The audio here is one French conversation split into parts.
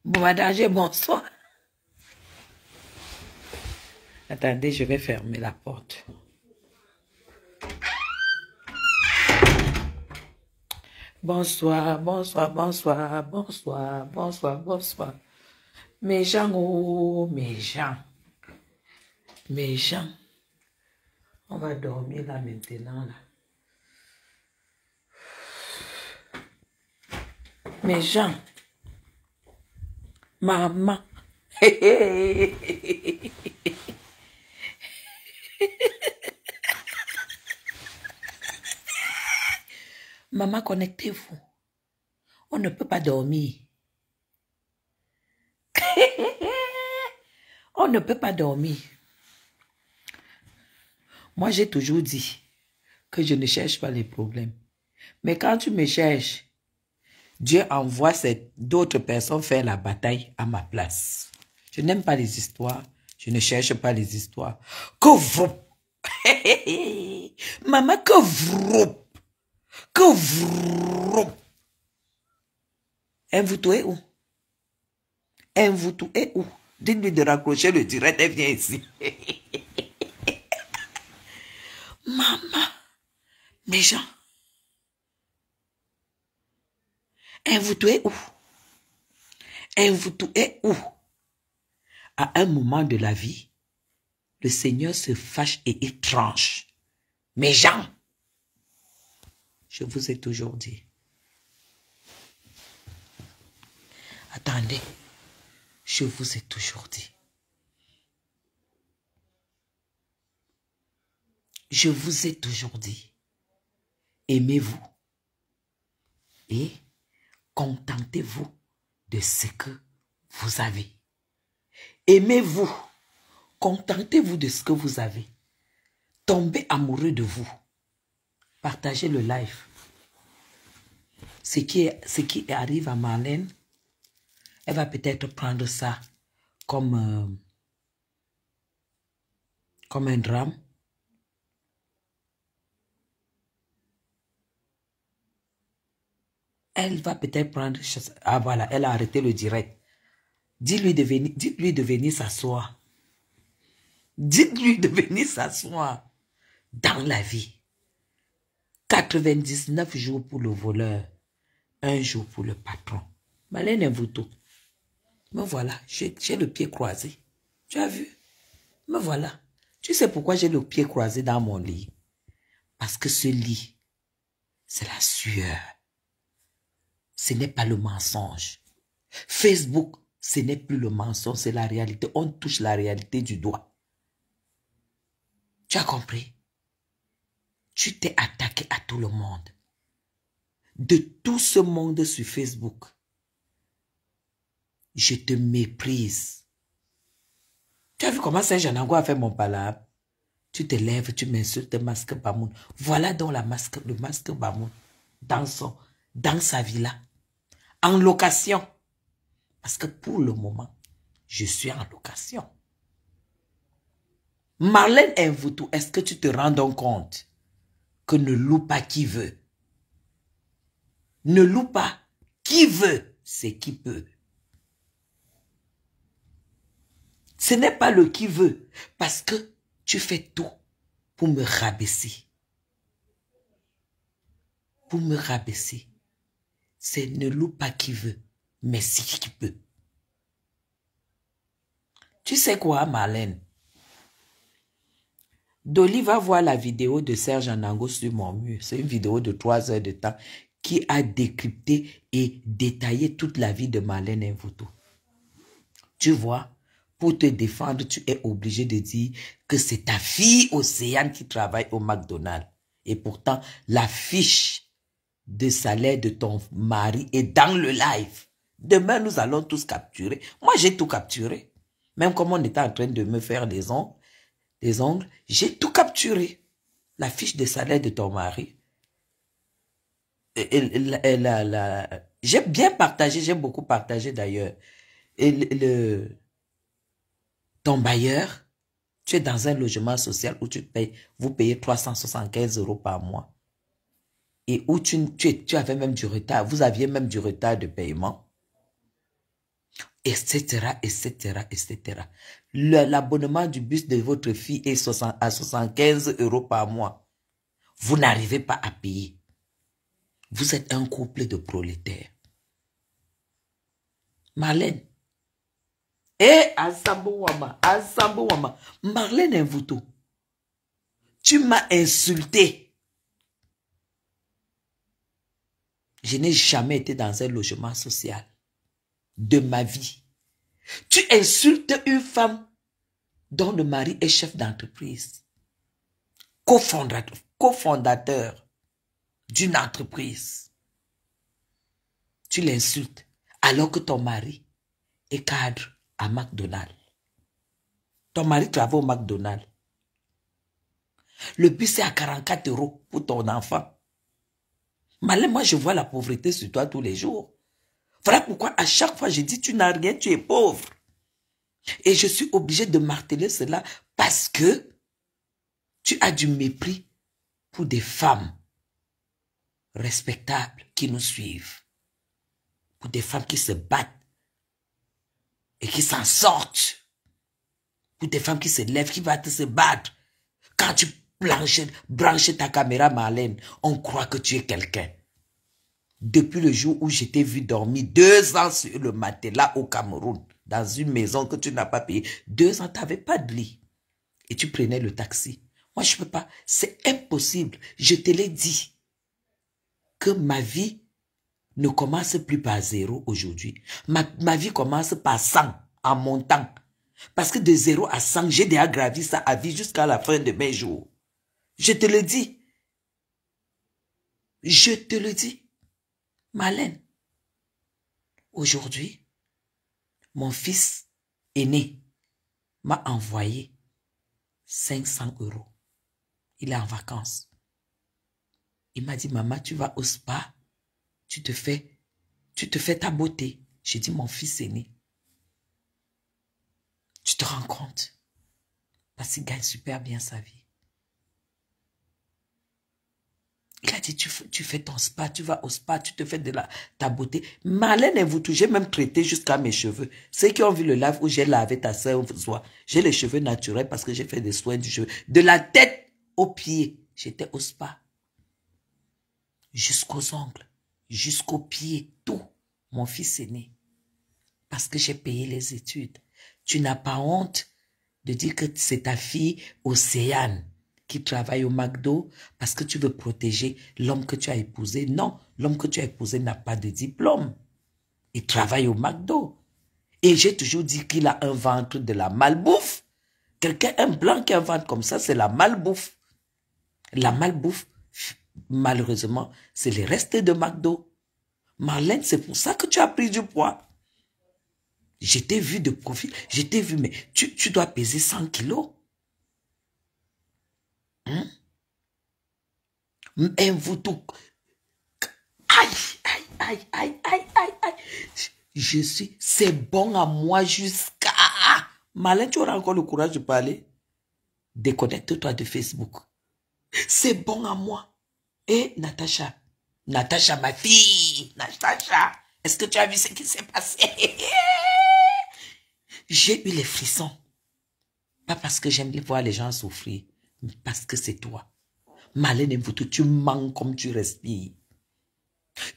Bon, madame, bonsoir. Attendez, je vais fermer la porte. Bonsoir, bonsoir, bonsoir, bonsoir, bonsoir, bonsoir. Mes gens, oh, mes gens. Mes gens. On va dormir là maintenant, là. Mes gens. Maman. Maman, connectez-vous. On ne peut pas dormir. On ne peut pas dormir. Moi, j'ai toujours dit que je ne cherche pas les problèmes. Mais quand tu me cherches, Dieu envoie d'autres personnes faire la bataille à ma place. Je n'aime pas les histoires. Je ne cherche pas les histoires. Que vous... Maman, que vous... Que vous... Envoûtou est où? Envoûtou est où? Dites-lui de raccrocher le direct, elle vient ici. Maman, mes gens, Envoûtou est où? Envoûtou est où? À un moment de la vie, le Seigneur se fâche et il tranche. Mes gens, je vous ai toujours dit. Attendez, je vous ai toujours dit. Je vous ai toujours dit. Aimez-vous et contentez-vous de ce que vous avez. Aimez-vous, contentez-vous de ce que vous avez. Tombez amoureux de vous. Partagez le live. Ce qui arrive à Marlène, elle va peut-être prendre ça comme un drame. Elle va peut-être prendre... Ah voilà, elle a arrêté le direct. Dites-lui de venir s'asseoir. Dites-lui de venir s'asseoir dans la vie. 99 jours pour le voleur, 1 jour pour le patron. Marlène Envoûtou. Me voilà, j'ai le pied croisé. Tu as vu? Me voilà. Tu sais pourquoi j'ai le pied croisé dans mon lit? Parce que ce lit, c'est la sueur. Ce n'est pas le mensonge. Facebook, ce n'est plus le mensonge, c'est la réalité. On touche la réalité du doigt. Tu as compris? Tu t'es attaqué à tout le monde. De tout ce monde sur Facebook. Je te méprise. Tu as vu comment Saint-Jean-Nango a fait mon palabre? Tu te lèves, tu m'insultes, masque Bamoun. Voilà donc le masque Bamoun. Dans sa villa. En location. Parce que pour le moment, je suis en location. Marlène Envoûtou, est-ce que tu te rends donc compte que ne loue pas qui veut? Ne loue pas qui veut, c'est qui peut. Ce n'est pas le qui veut, parce que tu fais tout pour me rabaisser. Pour me rabaisser. C'est ne loue pas qui veut, mais c'est qui peut. Tu sais quoi, Marlène? Dolly va voir la vidéo de Serge Anango sur mon mur. C'est une vidéo de 3 heures de temps qui a décrypté et détaillé toute la vie de Marlène Envoûtou. Tu vois, pour te défendre, tu es obligé de dire que c'est ta fille Océane qui travaille au McDonald's. Et pourtant, la fiche de salaire de ton mari est dans le live. Demain, nous allons tous capturer. Moi, j'ai tout capturé. Même comme on était en train de me faire des ongles, j'ai tout capturé. La fiche de salaire de ton mari. J'ai bien partagé, j'ai beaucoup partagé d'ailleurs. Et ton bailleur, tu es dans un logement social où vous payez 375 € par mois. Et où tu avais même du retard, vous aviez même du retard de paiement. Etc., etc., etc. L'abonnement du bus de votre fille est à 75 € par mois. Vous n'arrivez pas à payer. Vous êtes un couple de prolétaires. Marlène. Asambo Wama. Marlène Mvuto. Tu m'as insulté. Je n'ai jamais été dans un logement social de ma vie. Tu insultes une femme dont le mari est chef d'entreprise, cofondateur d'une entreprise. Tu l'insultes alors que ton mari est cadre à McDonald's. Ton mari travaille au McDonald's. Le bus est à 44 € pour ton enfant. Malin, moi je vois la pauvreté sur toi tous les jours. Voilà pourquoi à chaque fois je dis tu n'as rien, tu es pauvre. Et je suis obligé de marteler cela parce que tu as du mépris pour des femmes respectables qui nous suivent. Pour des femmes qui se battent et qui s'en sortent. Pour des femmes qui se lèvent, qui vont se battre. Quand tu branches ta caméra, Marlène, on croit que tu es quelqu'un. Depuis le jour où je t'ai vu dormir 2 ans sur le matelas au Cameroun, dans une maison que tu n'as pas payée, 2 ans, tu n'avais pas de lit. Et tu prenais le taxi. Moi, je ne peux pas. C'est impossible. Je te l'ai dit que ma vie ne commence plus par 0 aujourd'hui. Ma vie commence par 100 en montant. Parce que de 0 à 100, j'ai déjà gravi ça à vie jusqu'à la fin de mes jours. Je te le dis. Je te le dis. Marlène, aujourd'hui, mon fils aîné m'a envoyé 500 €. Il est en vacances. Il m'a dit, maman, tu vas au spa, tu te fais ta beauté. J'ai dit, mon fils aîné, tu te rends compte? Parce qu'il gagne super bien sa vie. Il a dit, tu fais ton spa, tu vas au spa, tu te fais ta beauté. Marlène et vous, j'ai même traité jusqu'à mes cheveux. Ceux qui ont vu le live où j'ai lavé ta sœur, j'ai les cheveux naturels parce que j'ai fait des soins du cheveu. De la tête aux pieds, j'étais au spa. Jusqu'aux ongles, jusqu'aux pieds, tout. Mon fils aîné. Parce que j'ai payé les études. Tu n'as pas honte de dire que c'est ta fille Océane qui travaille au McDo parce que tu veux protéger l'homme que tu as épousé. Non, l'homme que tu as épousé n'a pas de diplôme. Il travaille au McDo. Et j'ai toujours dit qu'il a un ventre de la malbouffe. Quelqu'un, un blanc qui a un ventre comme ça, c'est la malbouffe. La malbouffe, malheureusement, c'est les restes de McDo. Marlène, c'est pour ça que tu as pris du poids. Je t'ai vu de profil, je t'ai vu, mais tu dois peser 100 kilos. Un Mvuto. Aïe, aïe, aïe, aïe, aïe, aïe, aïe. C'est bon à moi jusqu'à... Malin, tu auras encore le courage de parler? Déconnecte-toi de Facebook. C'est bon à moi. Et Natacha, ma fille, Natacha, est-ce que tu as vu ce qui s'est passé? J'ai eu les frissons. Pas parce que j'aime voir les gens souffrir, mais parce que c'est toi. Marlène Mvuto, tu manques comme tu respires.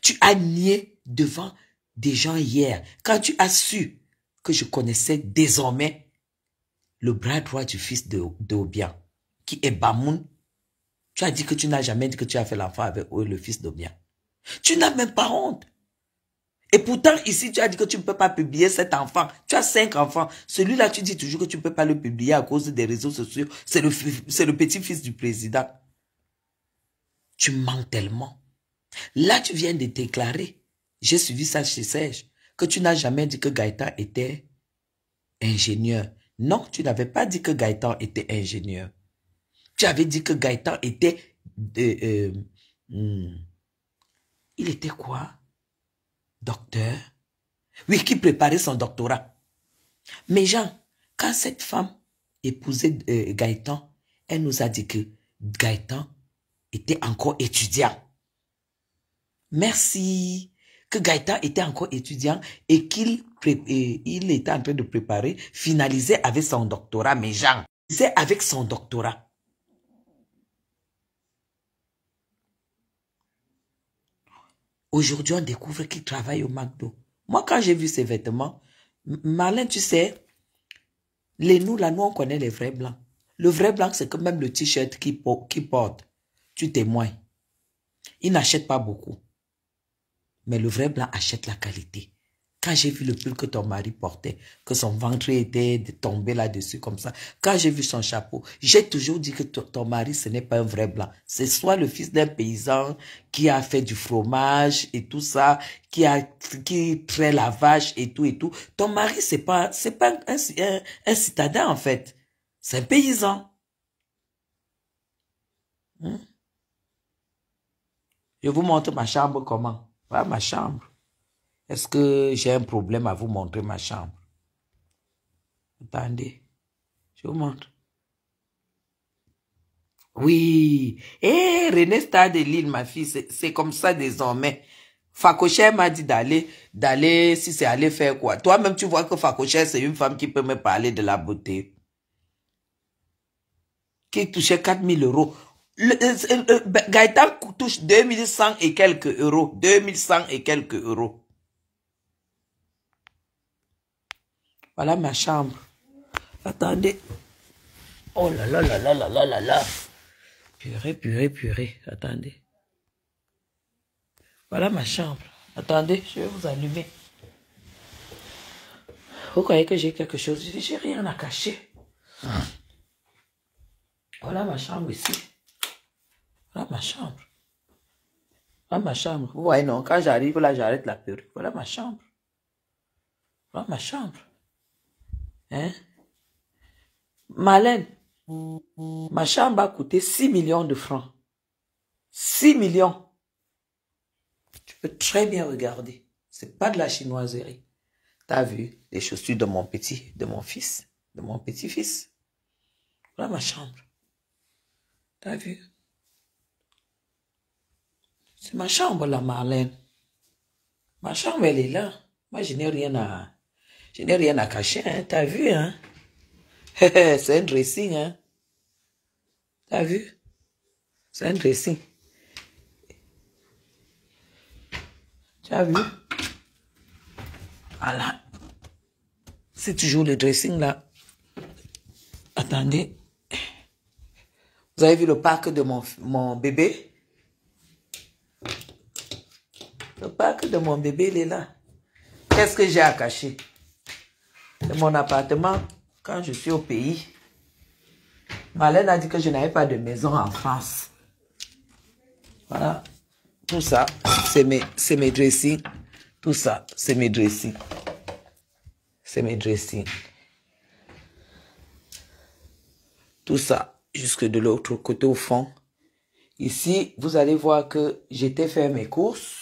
Tu as nié devant des gens hier. Quand tu as su que je connaissais désormais le bras droit du fils de Obiang, qui est Bamoun, tu as dit que tu n'as jamais dit que tu as fait l'enfant avec le fils d'Obiang. Tu n'as même pas honte. Et pourtant, ici, tu as dit que tu ne peux pas publier cet enfant. Tu as 5 enfants. Celui-là, tu dis toujours que tu ne peux pas le publier à cause des réseaux sociaux. C'est le petit-fils du président. Tu mens tellement. Là, tu viens de déclarer, j'ai suivi ça chez Serge, que tu n'as jamais dit que Gaëtan était ingénieur. Non, tu n'avais pas dit que Gaëtan était ingénieur. Tu avais dit que Gaëtan était... il était quoi? Docteur? Oui, qui préparait son doctorat. Mais Jean, quand cette femme épousait Gaëtan, elle nous a dit que Gaëtan était encore étudiant. Merci. Que Gaëtan était encore étudiant et qu'il était en train de préparer, finaliser avec son doctorat. Mais Jean, c'est avec son doctorat. Aujourd'hui, on découvre qu'il travaille au McDo. Moi, quand j'ai vu ses vêtements, Marlène, tu sais, nous, là, nous, on connaît les vrais blancs. Le vrai blanc, c'est que même le t-shirt qu'il porte, tu témoignes. Il n'achète pas beaucoup. Mais le vrai blanc achète la qualité. Quand j'ai vu le pull que ton mari portait, que son ventre était tombé là-dessus comme ça, quand j'ai vu son chapeau, j'ai toujours dit que ton mari, ce n'est pas un vrai blanc. C'est soit le fils d'un paysan qui a fait du fromage et tout ça, qui traite la vache et tout et tout. Ton mari, c'est pas un citadin en fait. C'est un paysan. Je vous montre ma chambre comment? Voilà ma chambre. Est-ce que j'ai un problème à vous montrer ma chambre? Attendez, je vous montre. Oui. Eh, René Stade de Lille, ma fille, c'est comme ça désormais. Facochère m'a dit d'aller, si c'est aller faire quoi. Toi-même, tu vois que Facochère, c'est une femme qui peut me parler de la beauté. Qui touchait 4 000 euros. Gaëtan touche 2100 et quelques euros. 2100 et quelques euros. Voilà ma chambre. Attendez. Oh là là là là là là là là. Purée, purée, purée. Attendez. Voilà ma chambre. Attendez, je vais vous allumer. Vous croyez que j'ai quelque chose? J'ai rien à cacher. Voilà ma chambre ici. Voilà ma chambre. Voilà ma chambre. Vous voyez, non, quand j'arrive là, j'arrête la perruque. Voilà ma chambre. Voilà ma chambre. Hein? Marlène, ma chambre a coûté 6 millions de francs. 6 millions. Tu peux très bien regarder. C'est pas de la chinoiserie. T'as vu les chaussures de mon petit fils. Voilà ma chambre. T'as vu? C'est ma chambre là, Marlène. Ma chambre, elle est là. Moi, je n'ai rien à cacher, hein. T'as vu, hein? C'est un dressing, hein? T'as vu? C'est un dressing. Tu as vu? Voilà. C'est toujours le dressing là. Attendez. Vous avez vu le parc de mon bébé? Le parc de mon bébé, il est là. Qu'est-ce que j'ai à cacher? C'est mon appartement quand je suis au pays. Marlène a dit que je n'avais pas de maison en France. Voilà. Tout ça, c'est mes dressings. Tout ça, c'est mes dressings. C'est mes dressings. Tout ça, jusque de l'autre côté au fond. Ici, vous allez voir que j'étais faire mes courses.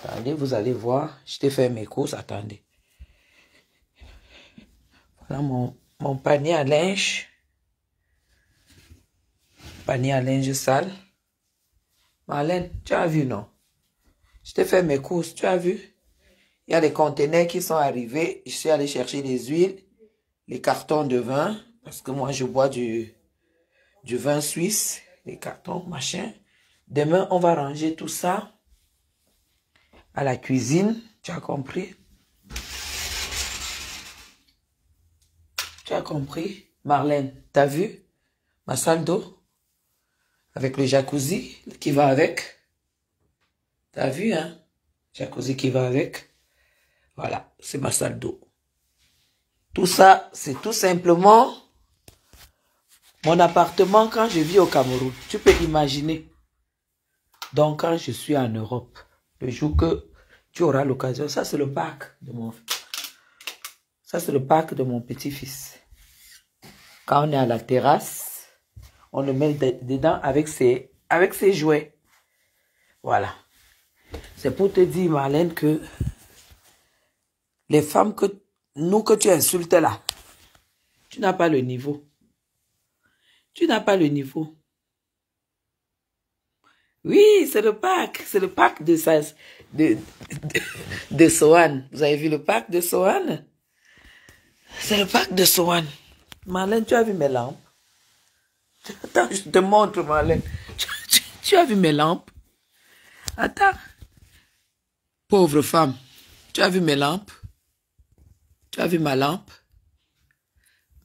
Attendez, vous allez voir, j'étais faire mes courses. Attendez. Voilà mon panier à linge. Panier à linge sale. Marlène, tu as vu, non? Je t'ai fait mes courses, tu as vu? Il y a des conteneurs qui sont arrivés. Je suis allé chercher les huiles, les cartons de vin, parce que moi, je bois du vin suisse, les cartons, machin. Demain, on va ranger tout ça à la cuisine. Tu as compris? Tu as compris? Marlène, t'as vu? Ma salle d'eau? Avec le jacuzzi qui va avec. T'as vu, hein? Jacuzzi qui va avec. Voilà, c'est ma salle d'eau. Tout ça, c'est tout simplement mon appartement quand je vis au Cameroun. Tu peux imaginer. Donc, quand je suis en Europe, le jour que tu auras l'occasion, ça c'est le parc de mon... Ça c'est le parc de mon petit-fils. Quand on est à la terrasse, on le met dedans avec ses jouets. Voilà. C'est pour te dire, Marlène, que les femmes que tu insultes là, tu n'as pas le niveau. Tu n'as pas le niveau. Oui, c'est le parc. C'est le parc de Soane. Vous avez vu le parc de Soane? C'est le parc de Soane. Marlène, tu as vu mes lampes? Attends, je te montre, Marlène. Tu as vu mes lampes? Attends. Pauvre femme. Tu as vu mes lampes? Tu as vu ma lampe?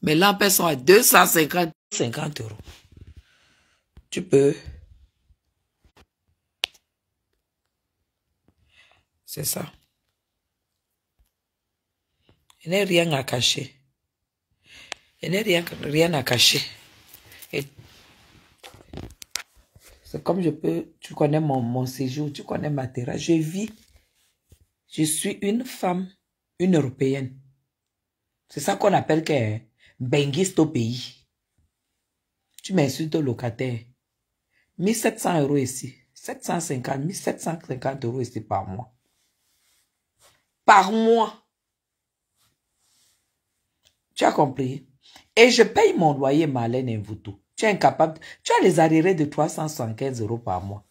Mes lampes, elles sont à 250 €. Tu peux. C'est ça. Il n'y a rien à cacher. Il n'y a rien à cacher. C'est comme je peux, tu connais mon séjour, tu connais ma terrasse. Je suis une femme, une Européenne. C'est ça qu'on appelle que benguiste au pays. Tu m'insultes au locataire. 1700 € ici. 1750 € ici par mois. Par mois. Tu as compris? Et je paye mon loyer, Marlène Mvuto. Tu es incapable. Tu as les arriérés de 375 € par mois.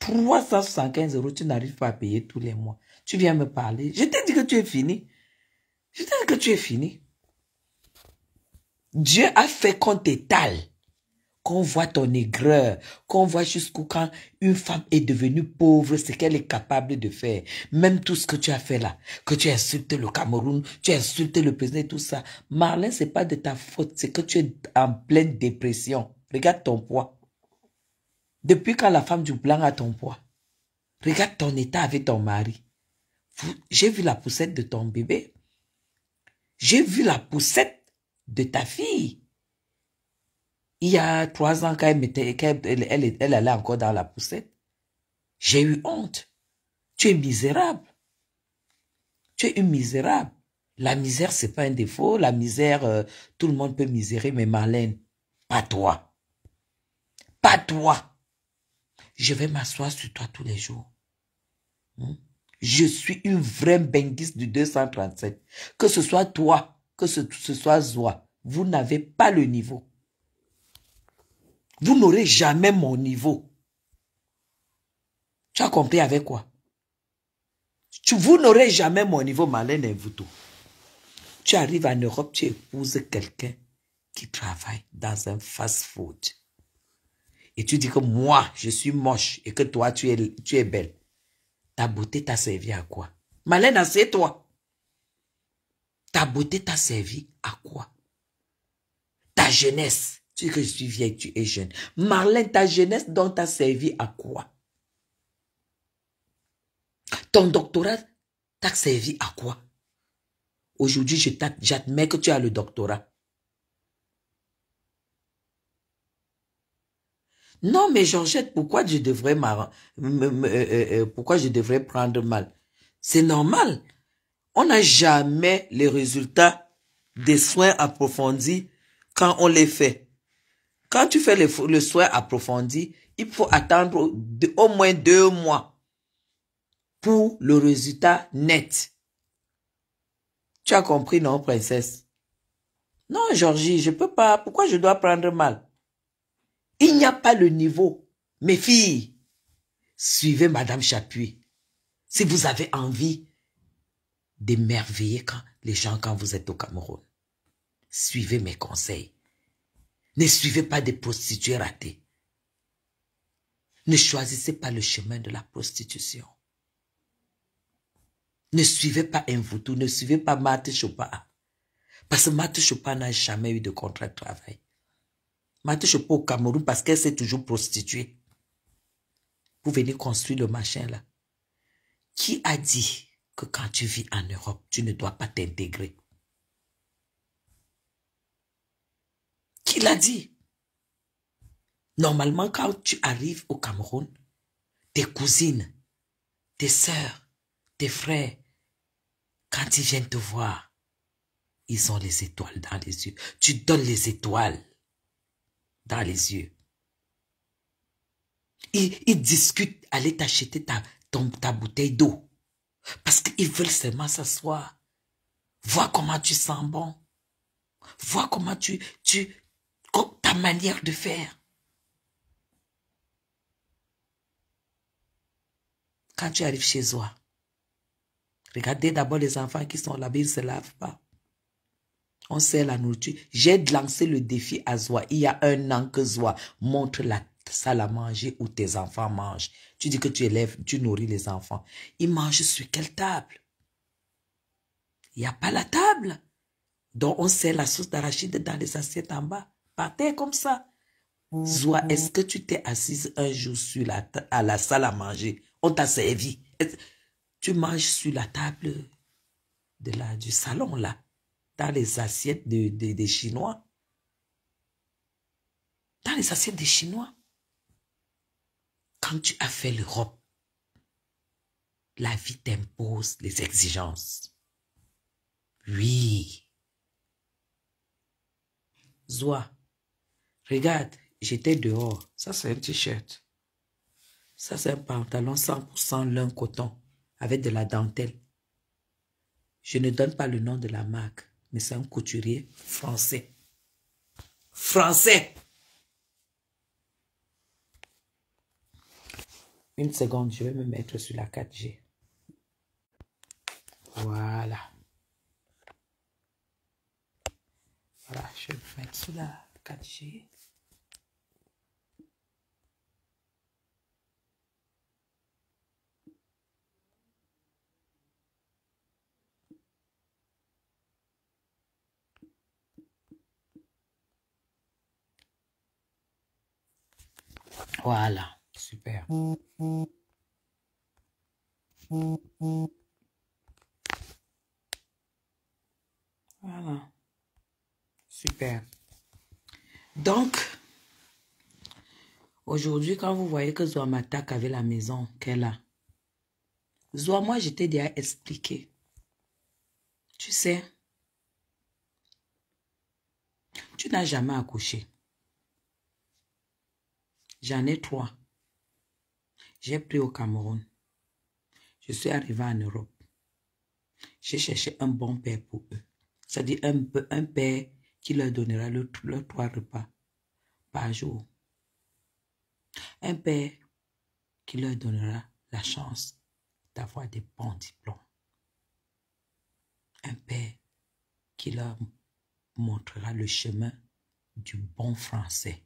375 €, tu n'arrives pas à payer tous les mois. Tu viens me parler. Je t'ai dit que tu es fini. Je t'ai dit que tu es fini. Dieu a fait qu'on t'étale. Qu'on voit ton aigreur, qu'on voit jusqu'où quand une femme est devenue pauvre, ce qu'elle est capable de faire. Même tout ce que tu as fait là, que tu insultes le Cameroun, tu insultes le président et tout ça. Marlène, c'est pas de ta faute, c'est que tu es en pleine dépression. Regarde ton poids. Depuis quand la femme du blanc a ton poids? Regarde ton état avec ton mari. J'ai vu la poussette de ton bébé. J'ai vu la poussette de ta fille. Il y a 3 ans, quand elle allait encore dans la poussette. J'ai eu honte. Tu es misérable. Tu es une misérable. La misère, c'est pas un défaut. La misère, tout le monde peut misérer, mais Marlène, pas toi. Pas toi. Je vais m'asseoir sur toi tous les jours. Je suis une vraie benguiste du 237. Que ce soit toi, que ce soit Zoa, vous n'avez pas le niveau. Vous n'aurez jamais mon niveau. Tu as compris avec quoi? Vous n'aurez jamais mon niveau, Marlène Mvuto. Tu arrives en Europe, tu épouses quelqu'un qui travaille dans un fast-food. Et tu dis que moi, je suis moche et que toi, tu es belle. Ta beauté t'a servi à quoi? Marlène, assieds-toi. Ta beauté t'a servi à quoi? Ta jeunesse. Tu dis que je suis vieille, tu es jeune. Marlène, ta jeunesse dont t'a servi à quoi? Ton doctorat t'a servi à quoi? Aujourd'hui, j'admets que tu as le doctorat. Non, mais Georgette, pourquoi je devrais prendre mal? C'est normal. On n'a jamais les résultats des soins approfondis quand on les fait. Quand tu fais le soin approfondi, il faut attendre au moins 2 mois pour le résultat net. Tu as compris, non, princesse? Non, Georgie, je peux pas. Pourquoi je dois prendre mal? Il n'y a pas le niveau. Mes filles, suivez Madame Chapuis. Si vous avez envie d'émerveiller les gens quand vous êtes au Cameroun, suivez mes conseils. Ne suivez pas des prostituées ratées. Ne choisissez pas le chemin de la prostitution. Ne suivez pas Mvuto, ne suivez pas Marthe Chopin. Parce que Marthe Chopin n'a jamais eu de contrat de travail. Marthe Chopin au Cameroun parce qu'elle s'est toujours prostituée. Vous venez construire le machin là. Qui a dit que quand tu vis en Europe, tu ne dois pas t'intégrer? Qui l'a dit? Normalement, quand tu arrives au Cameroun, tes cousines, tes sœurs, tes frères, quand ils viennent te voir, ils ont les étoiles dans les yeux. Tu donnes les étoiles dans les yeux. Ils discutent, aller t'acheter ta bouteille d'eau. Parce qu'ils veulent seulement s'asseoir. Voir comment tu sens bon. Voir comment ta manière de faire. Quand tu arrives chez toi, regardez d'abord les enfants qui sont là-bas, ils ne se lavent pas. On sert la nourriture. J'ai lancé le défi à Zoa. Il y a 1 an que Zoa montre la salle à manger où tes enfants mangent. Tu dis que tu élèves, tu nourris les enfants. Ils mangent sur quelle table? Il n'y a pas la table. Donc on sert la sauce d'arachide dans les assiettes en bas. Par terre comme ça. Zoa, est-ce que tu t'es assise un jour à la salle à manger? On t'a servi. Tu manges sur la table du salon là. Dans les assiettes des Chinois. Dans les assiettes des Chinois. Quand tu as fait l'Europe, la vie t'impose les exigences. Oui. Zoa, regarde, j'étais dehors. Ça, c'est un t-shirt. Ça, c'est un pantalon 100% lin coton avec de la dentelle. Je ne donne pas le nom de la marque, mais c'est un couturier français. Français! Une seconde, je vais me mettre sur la 4G. Voilà. Voilà, je vais me mettre sur la 4G. Voilà, super. Voilà, super. Donc, aujourd'hui, quand vous voyez que Zoa m'attaque avec la maison qu'elle a, Zoa, moi, je t'ai déjà expliqué. Tu sais, tu n'as jamais accouché. J'en ai 3. J'ai pris au Cameroun. Je suis arrivé en Europe. J'ai cherché un bon père pour eux. C'est-à-dire un père qui leur donnera leurs 3 repas par jour. Un père qui leur donnera la chance d'avoir des bons diplômes. Un père qui leur montrera le chemin du bon français.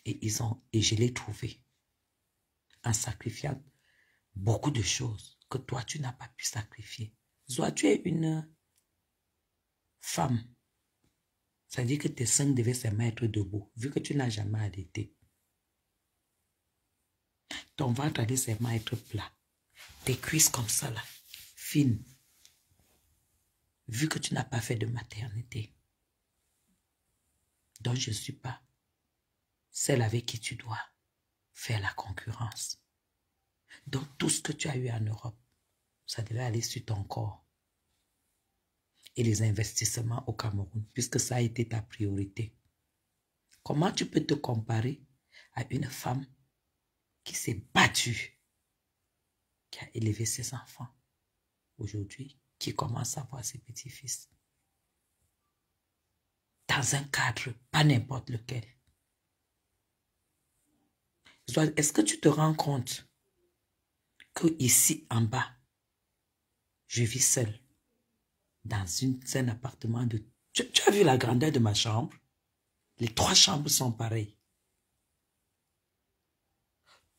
Et je l'ai trouvé en sacrifiant beaucoup de choses que toi, tu n'as pas pu sacrifier. Soit tu es une femme. Ça veut dire que tes seins devaient se mettre debout, vu que tu n'as jamais allaité. Ton ventre allait seulement être plat. Tes cuisses comme ça, là, fines. Vu que tu n'as pas fait de maternité. Donc, je ne suis pas celle avec qui tu dois faire la concurrence. Donc, tout ce que tu as eu en Europe, ça devait aller sur ton corps. Et les investissements au Cameroun, puisque ça a été ta priorité. Comment tu peux te comparer à une femme qui s'est battue, qui a élevé ses enfants aujourd'hui, qui commence à voir ses petits-fils dans un cadre, pas n'importe lequel. Est-ce que tu te rends compte que ici en bas, je vis seule dans un appartement de... Tu as vu la grandeur de ma chambre? Les 3 chambres sont pareilles.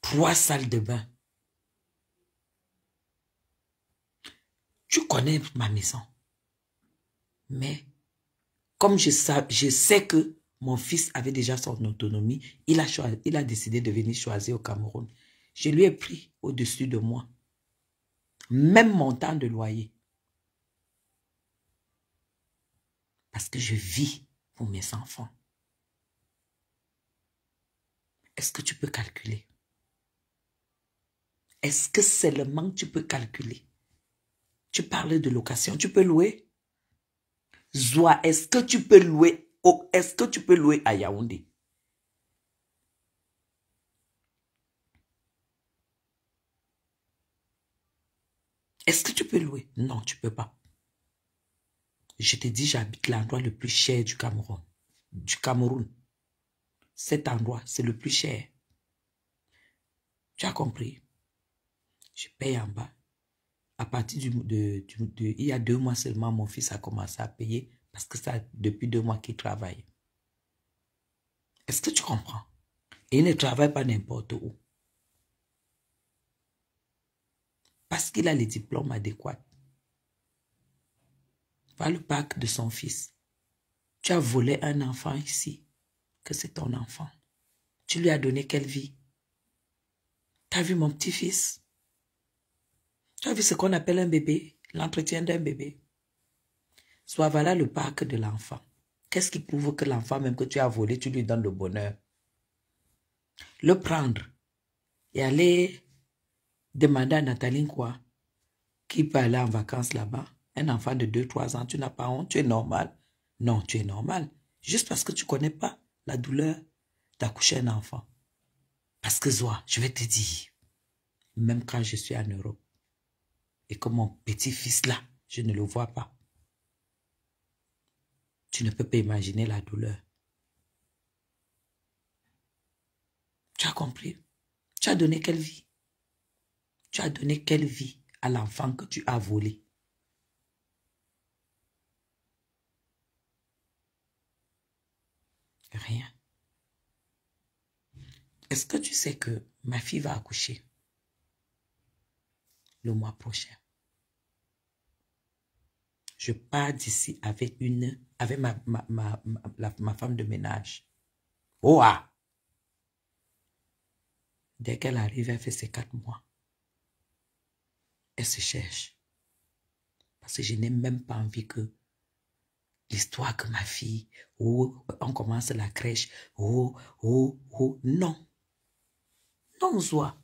3 salles de bain. Tu connais ma maison. Mais comme je sais que mon fils avait déjà son autonomie, il a décidé de venir choisir au Cameroun. Je lui ai pris au-dessus de moi. Même montant de loyer. Parce que je vis pour mes enfants. Est-ce que tu peux calculer? Est-ce que seulement tu peux calculer? Tu parlais de location, tu peux louer? Zoa, est-ce que tu peux louer? Oh, est-ce que tu peux louer à Yaoundé? Est-ce que tu peux louer? Non, tu peux pas. Je te dis, j'habite l'endroit le plus cher du Cameroun. Cet endroit, c'est le plus cher. Tu as compris? Je paye en bas. À partir il y a 2 mois seulement, mon fils a commencé à payer parce que ça, depuis 2 mois qu'il travaille. Est-ce que tu comprends? Et il ne travaille pas n'importe où. Parce qu'il a les diplômes adéquats. Va le bac de son fils. Tu as volé un enfant ici, que c'est ton enfant. Tu lui as donné quelle vie? Tu as vu mon petit-fils? Tu as vu ce qu'on appelle un bébé? L'entretien d'un bébé. Soit voilà le bac de l'enfant. Qu'est-ce qui prouve que l'enfant, même que tu as volé, tu lui donnes le bonheur? Le prendre et aller demander à Nathalie quoi? Qui peut aller en vacances là-bas? Un enfant de 2-3 ans, tu n'as pas honte, tu es normal. Non, tu es normal. Juste parce que tu ne connais pas la douleur d'accoucher un enfant. Parce que Zoa, je vais te dire, même quand je suis en Europe, et que mon petit-fils là, je ne le vois pas, tu ne peux pas imaginer la douleur. Tu as compris? Tu as donné quelle vie? Tu as donné quelle vie à l'enfant que tu as volé? Rien. Est-ce que tu sais que ma fille va accoucher le mois prochain? Je pars d'ici avec ma femme de ménage. Oh ah! Dès qu'elle arrive, elle fait ses 4 mois. Elle se cherche. Parce que je n'ai même pas envie que l'histoire que ma fille, oh, on commence la crèche, oh, non. Non, Zoa.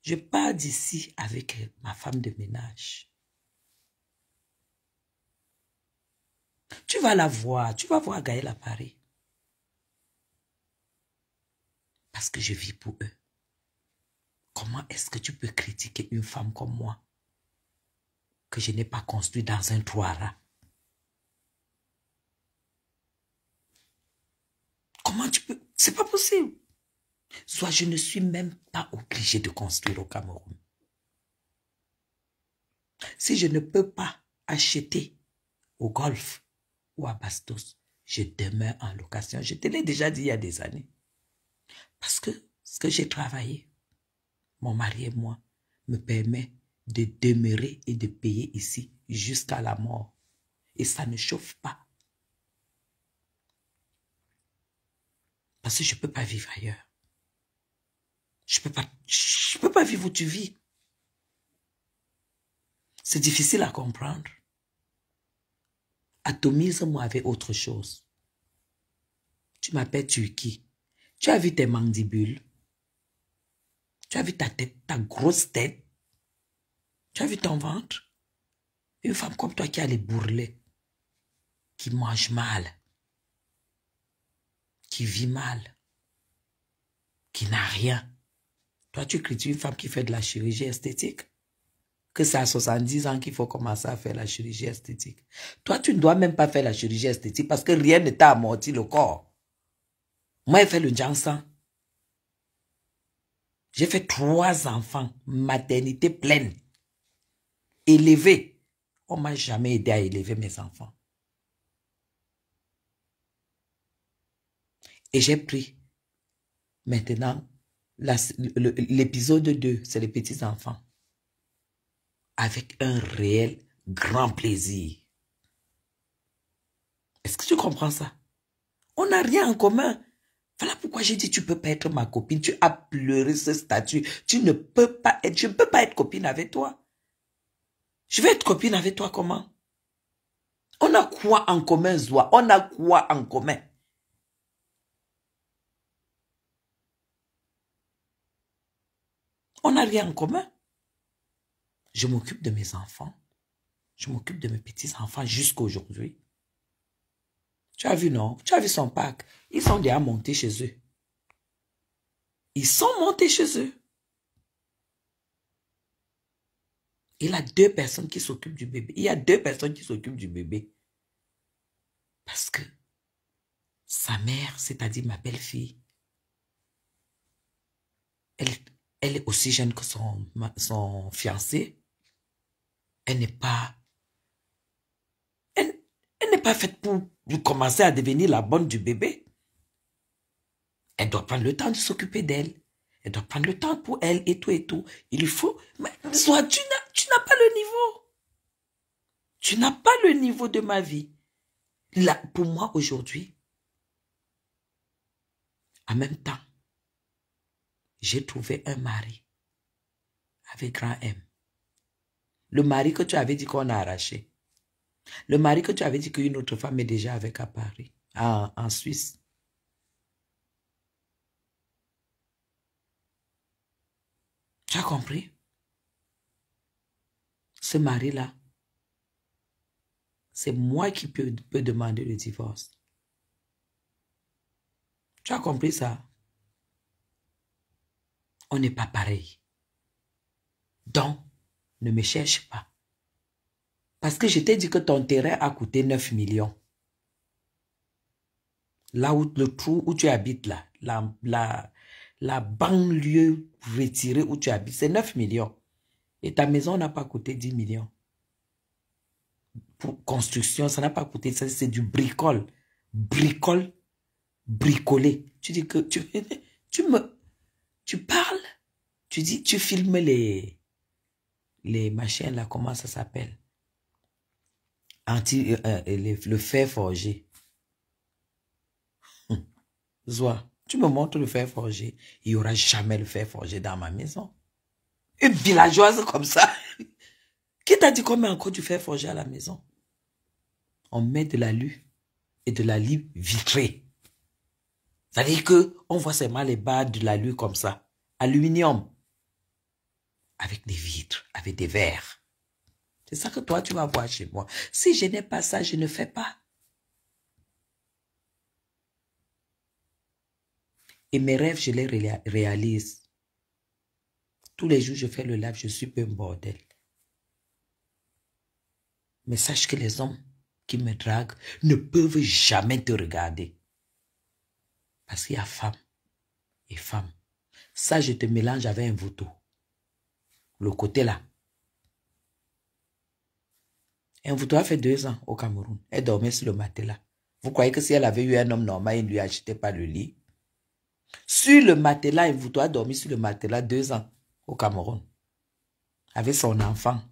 Je pars d'ici avec ma femme de ménage. Tu vas la voir, tu vas voir Gaël à Paris. Parce que je vis pour eux. Comment est-ce que tu peux critiquer une femme comme moi que je n'ai pas construit dans un trou à rats? Comment tu peux? C'est pas possible. Soit je ne suis même pas obligé de construire au Cameroun. Si je ne peux pas acheter au Golfe ou à Bastos, je demeure en location. Je te l'ai déjà dit il y a des années. Parce que ce que j'ai travaillé, mon mari et moi, me permet de demeurer et de payer ici jusqu'à la mort. Et ça ne chauffe pas. Parce que je ne peux pas vivre ailleurs. Je peux pas vivre où tu vis. C'est difficile à comprendre. Atomise-moi avec autre chose. Tu m'appelles Turquie. Tu as vu tes mandibules? Tu as vu ta tête, ta grosse tête? Tu as vu ton ventre? Une femme comme toi qui a les bourrelets, qui mange mal, qui vit mal, qui n'a rien. Toi, tu critiques une femme qui fait de la chirurgie esthétique? Que c'est à 70 ans qu'il faut commencer à faire la chirurgie esthétique. Toi, tu ne dois même pas faire la chirurgie esthétique parce que rien ne t'a amorti le corps. Moi, j'ai fait le Janssen. J'ai fait 3 enfants, maternité pleine, élevée. On ne m'a jamais aidé à élever mes enfants. Et j'ai pris maintenant l'épisode 2, c'est les petits-enfants. Avec un réel grand plaisir. Est-ce que tu comprends ça? On n'a rien en commun. Voilà pourquoi j'ai dit tu ne peux pas être ma copine. Tu as pleuré ce statut. Tu ne peux pas être, je ne peux pas être copine avec toi. Je vais être copine avec toi comment? On a quoi en commun, Zoa? On a quoi en commun? On n'a rien en commun. Je m'occupe de mes enfants. Je m'occupe de mes petits-enfants jusqu'à aujourd'hui. Tu as vu, non? Tu as vu son parc? Ils sont déjà montés chez eux. Ils sont montés chez eux. Il a 2 personnes qui s'occupent du bébé. Il y a 2 personnes qui s'occupent du bébé. Parce que sa mère, c'est-à-dire ma belle-fille, elle est aussi jeune que son fiancé. Elle n'est pas... Elle n'est pas faite pour commencer à devenir la bonne du bébé. Elle doit prendre le temps de s'occuper d'elle. Elle doit prendre le temps pour elle et tout et tout. Il faut... Mais soit tu n'as pas le niveau. Tu n'as pas le niveau de ma vie. Là, pour moi, aujourd'hui, en même temps, j'ai trouvé un mari avec grand M. Le mari que tu avais dit qu'on a arraché. Le mari que tu avais dit qu'une autre femme est déjà avec à Paris, en Suisse. Tu as compris? Ce mari-là, c'est moi qui peux demander le divorce. Tu as compris ça? On n'est pas pareil. Donc, ne me cherche pas. Parce que je t'ai dit que ton terrain a coûté 9 millions. Là où le trou où tu habites là, la banlieue retirée où tu habites, c'est 9 millions. Et ta maison n'a pas coûté 10 millions. Pour construction, ça n'a pas coûté ça, c'est du bricole. Bricolé. Tu dis que tu parles, tu dis, tu filmes les machins là, comment ça s'appelle? Le fer forgé. Zoa, tu me montres le fer forgé. Il n'y aura jamais le fer forgé dans ma maison. Une villageoise comme ça. Qui t'a dit qu'on met encore du fer forgé à la maison? On met de l'alu et de l'alu vitré. C'est-à-dire qu'on voit seulement les barres de l'alu comme ça. Aluminium. Avec des vitres, avec des verres. C'est ça que toi, tu vas voir chez moi. Si je n'ai pas ça, je ne fais pas. Et mes rêves, je les réalise. Tous les jours, je fais le live, je suis peu un bordel. Mais sache que les hommes qui me draguent ne peuvent jamais te regarder. Parce qu'il y a femme et femme. Ça, je te mélange avec un vautour. Le côté là. Un vautour a fait 2 ans au Cameroun. Elle dormait sur le matelas. Vous croyez que si elle avait eu un homme normal, il ne lui achetait pas le lit? Sur le matelas, un vautour a dormi sur le matelas 2 ans au Cameroun. Avec son enfant.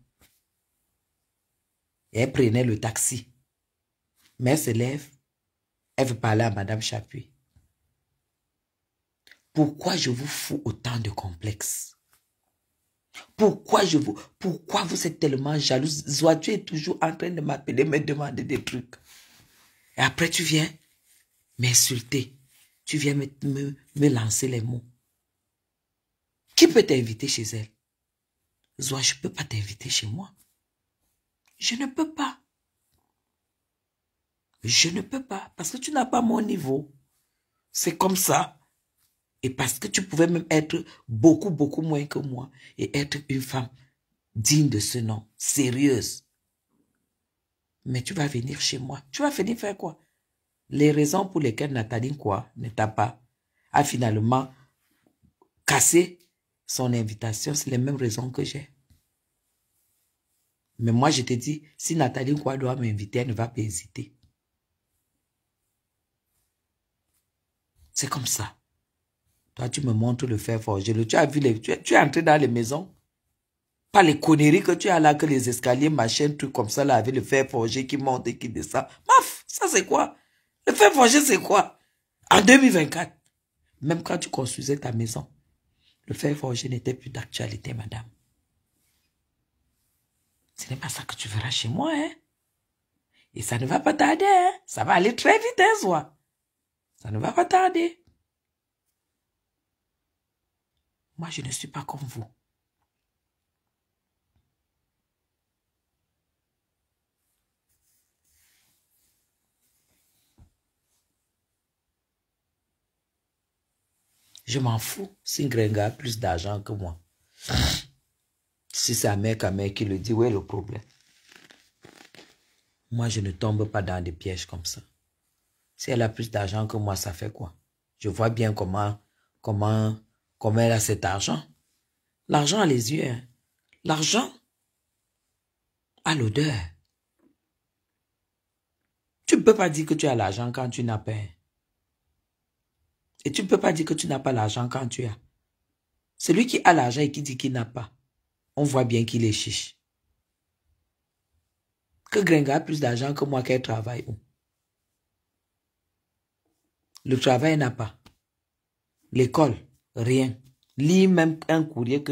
Et elle prenait le taxi. Mais elle se lève. Elle veut parler à Madame Chapuis. Pourquoi je vous fous autant de complexes? Pourquoi vous êtes tellement jalouse? Zoa, tu es toujours en train de m'appeler, me demander des trucs. Et après, tu viens m'insulter. Tu viens me lancer les mots. Qui peut t'inviter chez elle? Zoa, je ne peux pas t'inviter chez moi. Je ne peux pas. Je ne peux pas. Parce que tu n'as pas mon niveau. C'est comme ça. Et parce que tu pouvais même être beaucoup, beaucoup moins que moi. Et être une femme digne de ce nom. Sérieuse. Mais tu vas venir chez moi. Tu vas venir faire quoi? Les raisons pour lesquelles Nathalie ne t'a pas a finalement cassé son invitation, c'est les mêmes raisons que j'ai. Mais moi, je te dis, si Nathalie doit m'inviter, elle ne va pas hésiter. C'est comme ça. Toi, tu me montres le fer forgé. Tu as vu, tu es entré dans les maisons. Pas les conneries que tu as là, que les escaliers, machin, trucs comme ça, là, avec le fer forgé qui monte et qui descend. Maf, ça c'est quoi? Le fer forgé, c'est quoi? En 2024, même quand tu construisais ta maison, le fer forgé n'était plus d'actualité, madame. Ce n'est pas ça que tu verras chez moi, hein? Et ça ne va pas tarder, hein? Ça va aller très vite, hein, Zoa? Ça ne va pas tarder. Moi, je ne suis pas comme vous. Je m'en fous si Gringa a plus d'argent que moi. Si c'est Ahmed qui le dit, où est le problème? Moi, je ne tombe pas dans des pièges comme ça. Si elle a plus d'argent que moi, ça fait quoi? Je vois bien comment elle a cet argent. L'argent a les yeux. Hein. L'argent a l'odeur. Tu ne peux pas dire que tu as l'argent quand tu n'as pas. Et tu ne peux pas dire que tu n'as pas l'argent quand tu as. Celui qui a l'argent et qui dit qu'il n'a pas, on voit bien qu'il est chiche. Que Gringa a plus d'argent que moi, qu'elle travaille où? Le travail n'a pas. L'école, rien. Lis même un courrier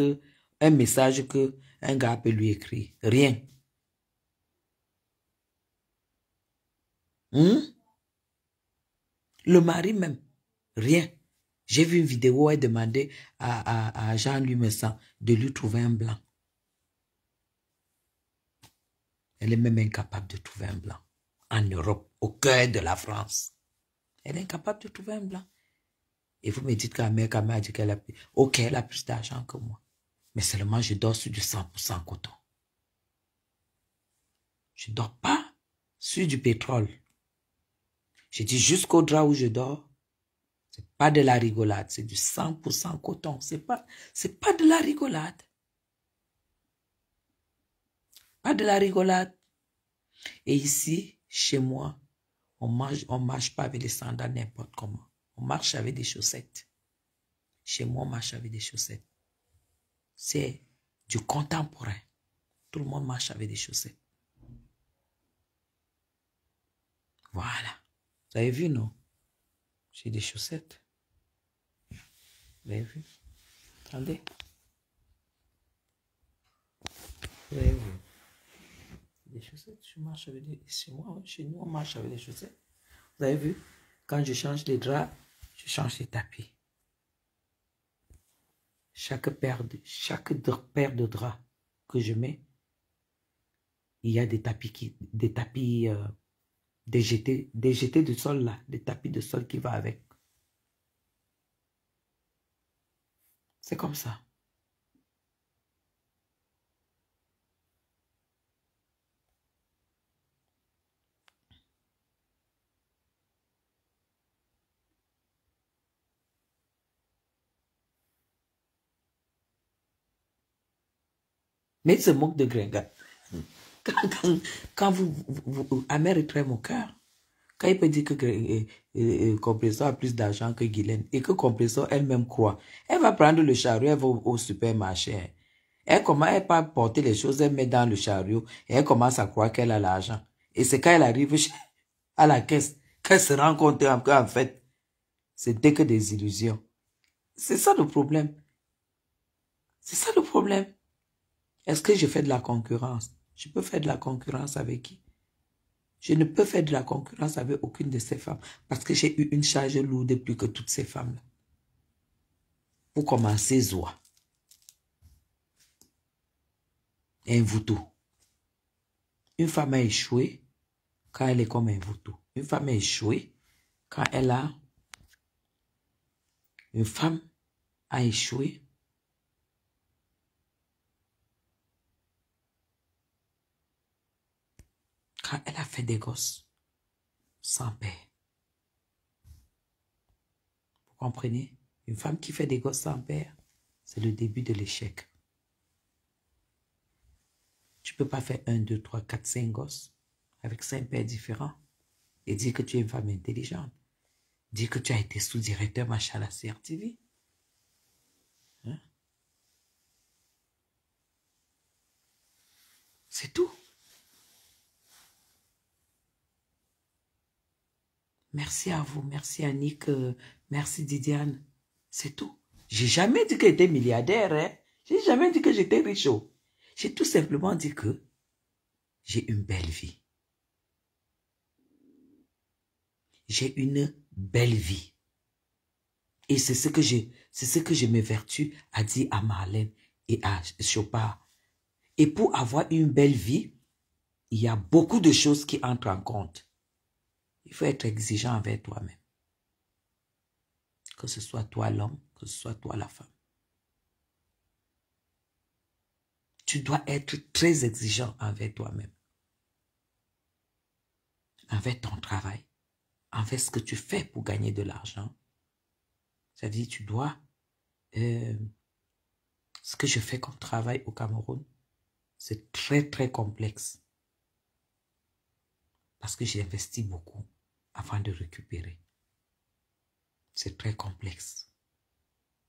un message que un gars peut lui écrire. Rien. Le mari même, rien. J'ai vu une vidéo où elle demandait à Jean-Louis Messan de lui trouver un blanc. Elle est même incapable de trouver un blanc. En Europe, au cœur de la France. Elle est incapable de trouver un blanc. Et vous me dites qu'Amérique a dit qu'elle a plus. Ok, elle a plus d'argent que moi. Mais seulement je dors sur du 100% coton. Je ne dors pas sur du pétrole. Je dis jusqu'au drap où je dors, c'est pas de la rigolade, c'est du 100% coton. C'est pas de la rigolade. Pas de la rigolade. Et ici, chez moi, on marche pas avec les sandales n'importe comment. On marche avec des chaussettes. Chez moi, on marche avec des chaussettes. C'est du contemporain. Tout le monde marche avec des chaussettes. Voilà. Vous avez vu, non? J'ai des chaussettes. Vous avez vu? Attendez. Vous avez vu? Des chaussettes, je marche avec des... Chez nous, on marche avec des chaussettes. Vous avez vu? Quand je change les draps, je change les tapis. Chaque paire de draps que je mets, il y a des tapis des jetés de sol là, des tapis de sol qui vont avec. C'est comme ça. Mais il se moque de Gringa. Quand Amer est très moqueur. Quand il peut dire que Compressor a plus d'argent que Guylaine et que Compressor elle-même croit, elle va prendre le chariot, elle va au supermarché. Elle commence à porter les choses, elle met dans le chariot et elle commence à croire qu'elle a l'argent. Et c'est quand elle arrive à la caisse qu'elle se rend compte qu'en fait, c'était que des illusions. C'est ça le problème. C'est ça le problème. Est-ce que je fais de la concurrence? Je peux faire de la concurrence avec qui? Je ne peux faire de la concurrence avec aucune de ces femmes parce que j'ai eu une charge lourde plus que toutes ces femmes-là. Pour commencer, Zoa. Un voutou. Une femme a échoué quand elle est comme un voutou. Une femme a échoué quand elle a... Une femme a échoué quand elle a fait des gosses sans père. Vous comprenez? Une femme qui fait des gosses sans père, c'est le début de l'échec. Tu ne peux pas faire 1, 2, 3, 4, 5 gosses avec 5 pères différents et dire que tu es une femme intelligente. Dire que tu as été sous-directeur machin à la CRTV. Hein? C'est tout. Merci à vous, merci Annick, merci Didiane. C'est tout. J'ai jamais dit que j'étais milliardaire. Hein? J'ai jamais dit que j'étais riche. J'ai tout simplement dit que j'ai une belle vie. J'ai une belle vie. Et c'est ce que je m'évertue à dire à Marlène et à Chopard. Et pour avoir une belle vie, il y a beaucoup de choses qui entrent en compte. Il faut être exigeant avec toi-même. Que ce soit toi l'homme, que ce soit toi la femme. Tu dois être très exigeant envers toi-même, envers ton travail, envers ce que tu fais pour gagner de l'argent. Ça veut dire tu dois... ce que je fais comme travail au Cameroun, c'est très, très complexe. Parce que j'ai investi beaucoup avant de récupérer. C'est très complexe.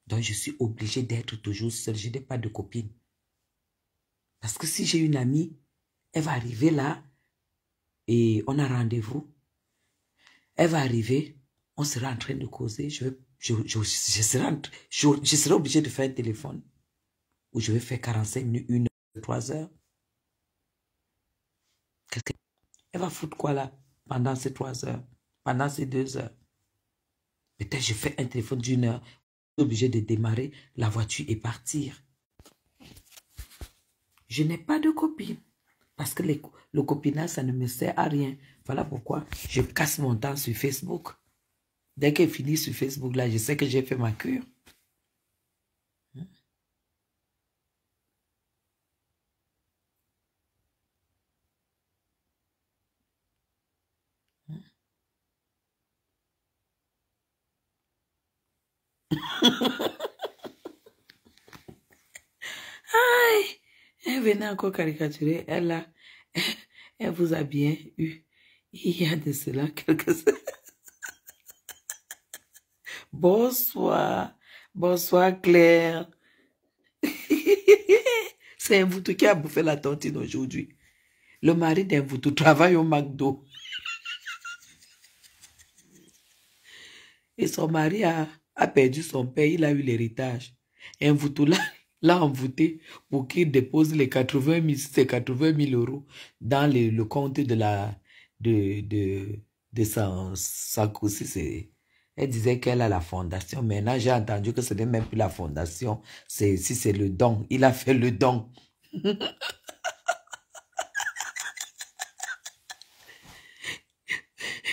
Donc, je suis obligée d'être toujours seule. Je n'ai pas de copine. Parce que si j'ai une amie, elle va arriver là et on a rendez-vous. Elle va arriver, on sera en train de causer. Je serai obligée de faire un téléphone où je vais faire 45 minutes, 1 heure, 3 heures. Elle va foutre quoi là pendant ces 3 heures, pendant ces 2 heures? Peut-être je fais un téléphone d'1 heure, je suis obligé de démarrer la voiture et partir. Je n'ai pas de copine. Parce que le copinage, ça ne me sert à rien. Voilà pourquoi je casse mon temps sur Facebook. Dès qu'elle finit sur Facebook, là, je sais que j'ai fait ma cure. Aïe, elle venait encore caricaturer. Elle vous a bien eu. Il y a de cela quelques... Bonsoir. Bonsoir, Claire. C'est un Mvoutou qui a bouffé la tontine aujourd'hui. Le mari d'un Mvoutou travaille au McDo. Et son mari a perdu son père. Il a eu l'héritage. Un Mvoutou l'a envoûté pour qu'il dépose les 80 000 euros dans le compte de sa cousine. Elle disait qu'elle a la fondation. Maintenant, j'ai entendu que ce n'est même plus la fondation. Si c'est le don. Il a fait le don.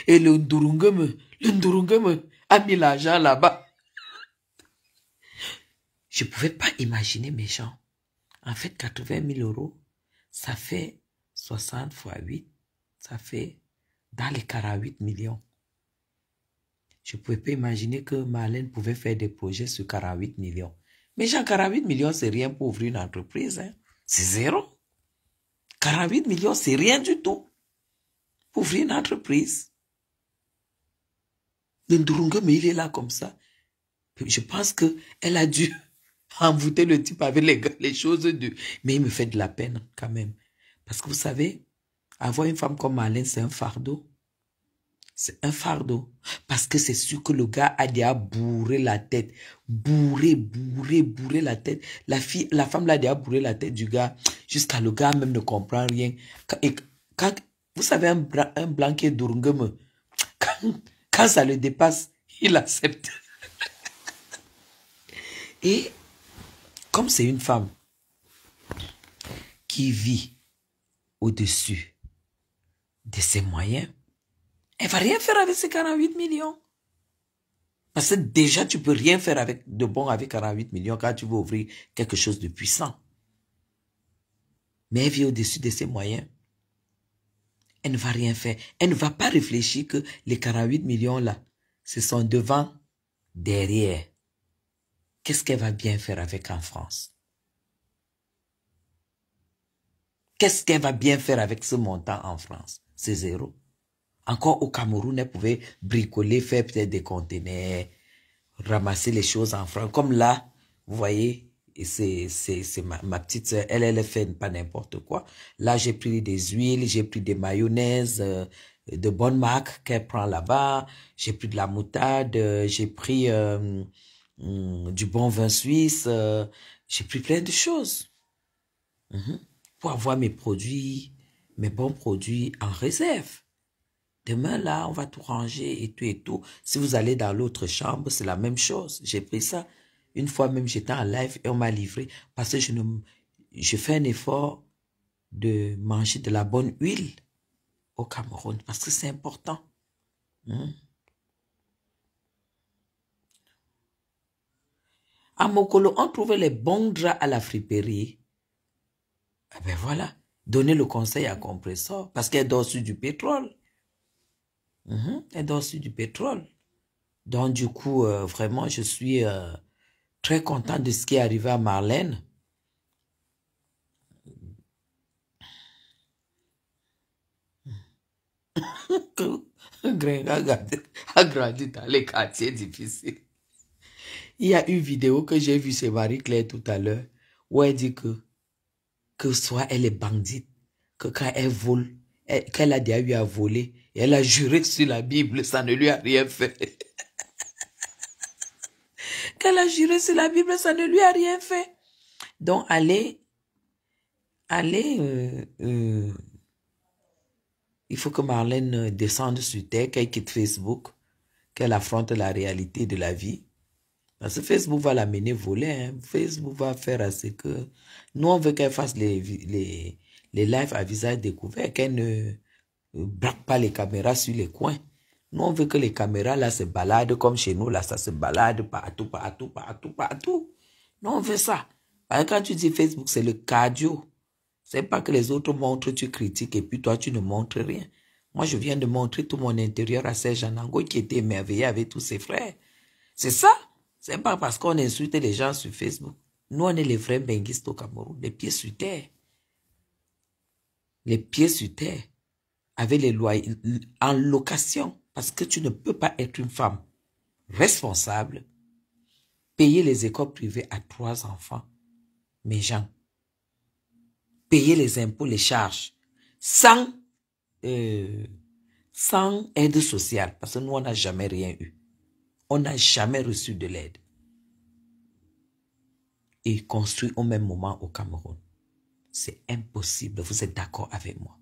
Et le Ndurungeme a mis l'argent là-bas. Je ne pouvais pas imaginer mes gens. En fait, 80 000 euros, ça fait 60 fois 8. Ça fait dans les 48 millions. Je ne pouvais pas imaginer que Marlène pouvait faire des projets sur 48 millions. Mais genre, 48 millions, c'est rien pour ouvrir une entreprise. Hein. C'est zéro. 48 millions, c'est rien du tout pour ouvrir une entreprise. Le Ndurunga, mais il est là comme ça. Je pense qu'elle a dû envoûter le type avec les choses de... Mais il me fait de la peine quand même. Parce que vous savez, avoir une femme comme Marlène, c'est un fardeau. C'est un fardeau. Parce que c'est sûr que le gars a déjà bourré la tête. Bourré la tête. La femme l'a déjà bourré la tête du gars. Jusqu'à le gars même ne comprend rien. Quand vous savez, un blanc qui est Durungeme, quand ça le dépasse, il accepte. Et comme c'est une femme qui vit au-dessus de ses moyens, elle ne va rien faire avec ces 48 millions. Parce que déjà, tu ne peux rien faire de bon avec 48 millions quand tu veux ouvrir quelque chose de puissant. Mais elle vit au-dessus de ses moyens. Elle ne va rien faire. Elle ne va pas réfléchir que les 48 millions là, ce sont devant, derrière. Qu'est-ce qu'elle va bien faire avec en France? Qu'est-ce qu'elle va bien faire avec ce montant en France? C'est zéro. Encore au Cameroun, elle pouvait bricoler, faire peut-être des conteneurs, ramasser les choses en France. Comme là, vous voyez, c'est ma petite soeur, elle fait pas n'importe quoi. Là, j'ai pris des huiles, j'ai pris des mayonnaises de bonne marque qu'elle prend là-bas. J'ai pris de la moutarde, j'ai pris du bon vin suisse, j'ai pris plein de choses. Pour avoir mes produits, mes bons produits en réserve. Demain, là, on va tout ranger et tout et tout. Si vous allez dans l'autre chambre, c'est la même chose. J'ai pris ça. Une fois même, j'étais en live et on m'a livré. Parce que je fais un effort de manger de la bonne huile au Cameroun. Parce que c'est important. À Mokolo, on trouvait les bons draps à la friperie. Eh ben voilà. Donnez le conseil à Compressor. Parce qu'elle dort sur du pétrole. Elle dort sur du pétrole. Donc, du coup, vraiment, je suis très content de ce qui est arrivé à Marlène. Gringa a grandi dans les quartiers difficiles. Il y a une vidéo que j'ai vue chez Marie-Claire tout à l'heure où elle dit que soit elle est bandite, que quand elle vole, qu'elle a déjà eu à voler, et elle a juré sur la Bible, ça ne lui a rien fait. Qu'elle a juré sur la Bible, ça ne lui a rien fait. Donc, allez, il faut que Marlène descende sur terre, qu'elle quitte Facebook, qu'elle affronte la réalité de la vie. Parce que Facebook va l'amener voler. Hein. Facebook va faire à ce que... Nous, on veut qu'elle fasse les lives à visage découvert, qu'elle ne braque pas les caméras sur les coins. Nous, on veut que les caméras, là, se baladent comme chez nous, là, ça se balade partout, partout, partout, partout. Nous, on veut ça. Parce que quand tu dis Facebook, c'est le cardio. C'est pas que les autres montrent, tu critiques, et puis toi, tu ne montres rien. Moi, je viens de montrer tout mon intérieur à Serge Anango, qui était émerveillé avec tous ses frères. C'est ça. C'est pas parce qu'on insulte les gens sur Facebook. Nous, on est les vrais benguistes au Cameroun, les pieds sur terre. Les pieds sur terre, avec les lois en location, parce que tu ne peux pas être une femme responsable, payer les écoles privées à 3 enfants, mes gens, payer les impôts, les charges, sans aide sociale, parce que nous, on n'a jamais rien eu. On n'a jamais reçu de l'aide. Et construire au même moment au Cameroun. C'est impossible, vous êtes d'accord avec moi.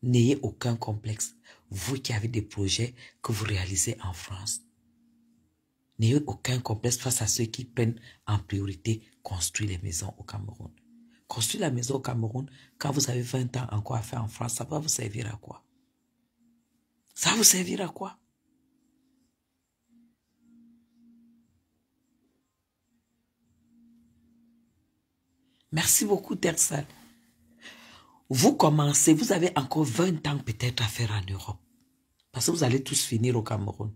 N'ayez aucun complexe. Vous qui avez des projets que vous réalisez en France. N'ayez aucun complexe face à ceux qui prennent en priorité construire les maisons au Cameroun. Construire la maison au Cameroun, quand vous avez 20 ans encore à faire en France, ça va vous servir à quoi? Ça va vous servir à quoi? Merci beaucoup, Tersal. Vous commencez, vous avez encore 20 ans peut-être à faire en Europe. Parce que vous allez tous finir au Cameroun.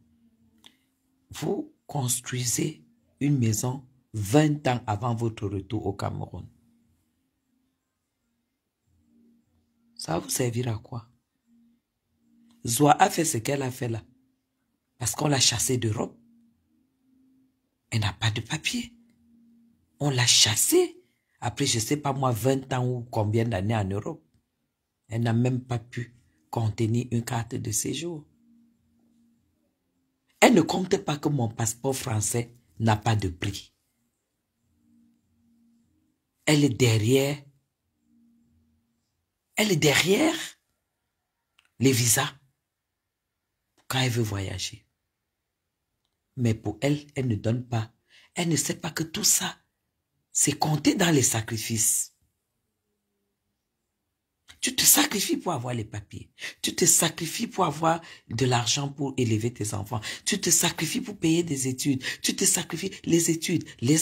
Vous construisez une maison 20 ans avant votre retour au Cameroun. Ça va vous servir à quoi? Zoa a fait ce qu'elle a fait là. Parce qu'on l'a chassée d'Europe. Elle n'a pas de papier. On l'a chassée. Après, je ne sais pas moi, 20 ans ou combien d'années en Europe. Elle n'a même pas pu contenir une carte de séjour. Elle ne compte pas que mon passeport français n'a pas de prix. Elle est derrière. Elle est derrière les visas quand elle veut voyager. Mais pour elle, elle ne donne pas. Elle ne sait pas que tout ça, c'est compté dans les sacrifices. Tu te sacrifies pour avoir les papiers. Tu te sacrifies pour avoir de l'argent pour élever tes enfants. Tu te sacrifies pour payer des études. Tu te sacrifies les études, les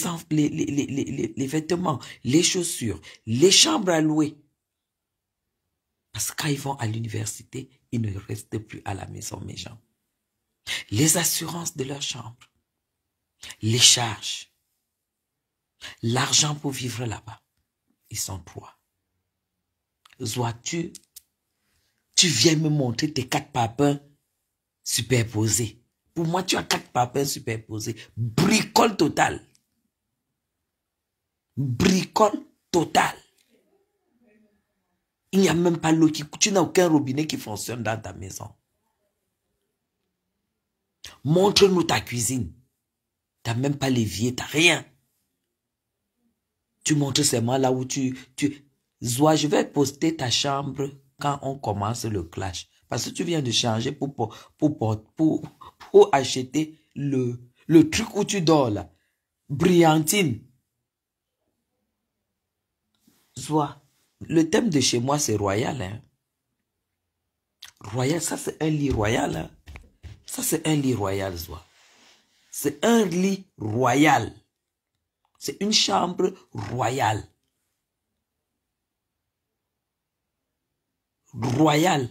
vêtements, les chaussures, les chambres à louer. Parce que quand ils vont à l'université, ils ne restent plus à la maison, mes gens. Les assurances de leur chambre, les charges, l'argent pour vivre là-bas, ils sont 3. Zoa, tu viens me montrer tes 4 papins superposés. Pour moi, tu as 4 papins superposés. Bricole totale. Bricole totale. Il n'y a même pas l'eau qui... Tu n'as aucun robinet qui fonctionne dans ta maison. Montre-nous ta cuisine. Tu n'as même pas l'évier, tu n'as rien. Tu montres seulement là où tu... Zoa, je vais poster ta chambre quand on commence le clash. Parce que tu viens de changer pour acheter le truc où tu dors là. Brillantine. Zoa, le thème de chez moi c'est royal. Hein? Royal, ça c'est un lit royal. Hein? Ça c'est un lit royal, Zoa. C'est un lit royal. C'est une chambre royale. Royale.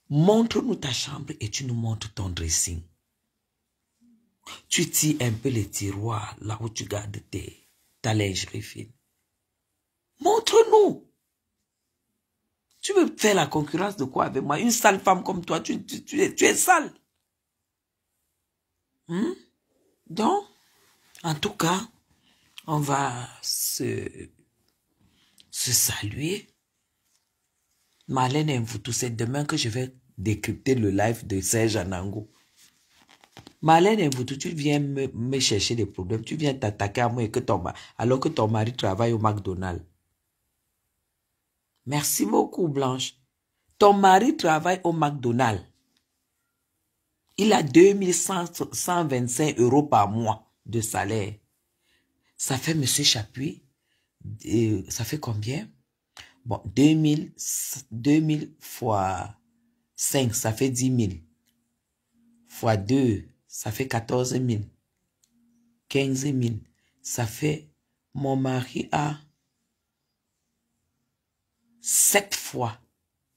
Montre-nous ta chambre et tu nous montres ton dressing. Tu tires un peu les tiroirs là où tu gardes ta lingerie fine. Montre-nous. Tu veux faire la concurrence de quoi avec moi? Une sale femme comme toi, tu es sale. Donc, en tout cas, on va se saluer. Marlène Mvoutou, c'est demain que je vais décrypter le live de Serge Anango. Marlène Mvoutou, tu viens me chercher des problèmes. Tu viens t'attaquer à moi et alors que ton mari travaille au McDonald's. Merci beaucoup, Blanche. Ton mari travaille au McDonald's. Il a 2125 € par mois de salaire. Ça fait, monsieur Chapuis, ça fait combien? Bon, 2000 fois 5, ça fait 10 000. Fois 2, ça fait 14 000. 15 000. Ça fait, mon mari a 7 fois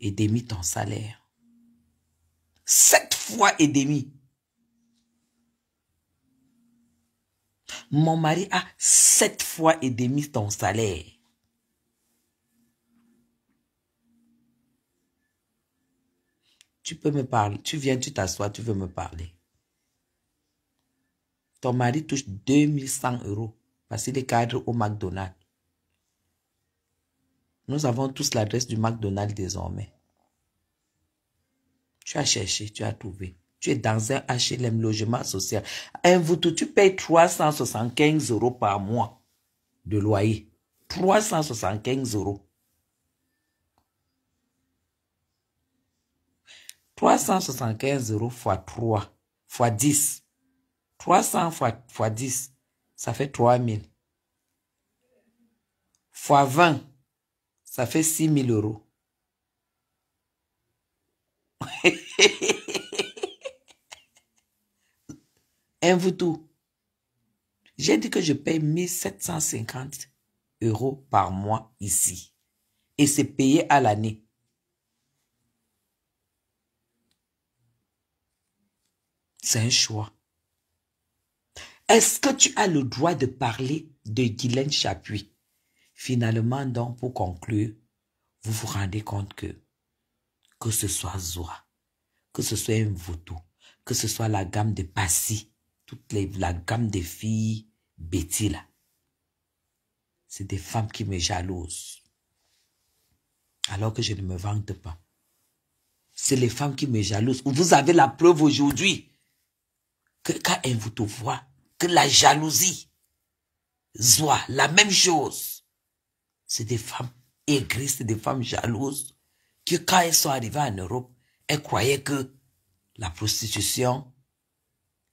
et demi ton salaire. 7 fois et demi. Mon mari a 7 fois et demi ton salaire. Tu peux me parler. Tu viens, tu t'assois, tu veux me parler. Ton mari touche 2100 € parce qu'il est cadre au McDonald's. Nous avons tous l'adresse du McDonald's désormais. Tu as cherché, tu as trouvé. Tu es dans un HLM logement social. Tu payes 375 € par mois de loyer. 375 €. 375 € fois 3, fois 10. 300 fois 10, ça fait 3000. Fois 20, ça fait 6000 €. Mvoutou, j'ai dit que je paye 1750 € par mois ici. Et c'est payé à l'année. C'est un choix. Est-ce que tu as le droit de parler de Guylaine Chapuis? Finalement, donc, pour conclure, vous vous rendez compte que ce soit Zoa, que ce soit Mvoutou, que ce soit la gamme de Passy, la gamme des filles Betty là, c'est des femmes qui me jalousent. Alors que je ne me vante pas. C'est les femmes qui me jalousent. Vous avez la preuve aujourd'hui que quand Mvoutou voit que la jalousie, Zoa, la même chose. C'est des femmes aigries, c'est des femmes jalouses que quand elles sont arrivées en Europe, elles croyaient que la prostitution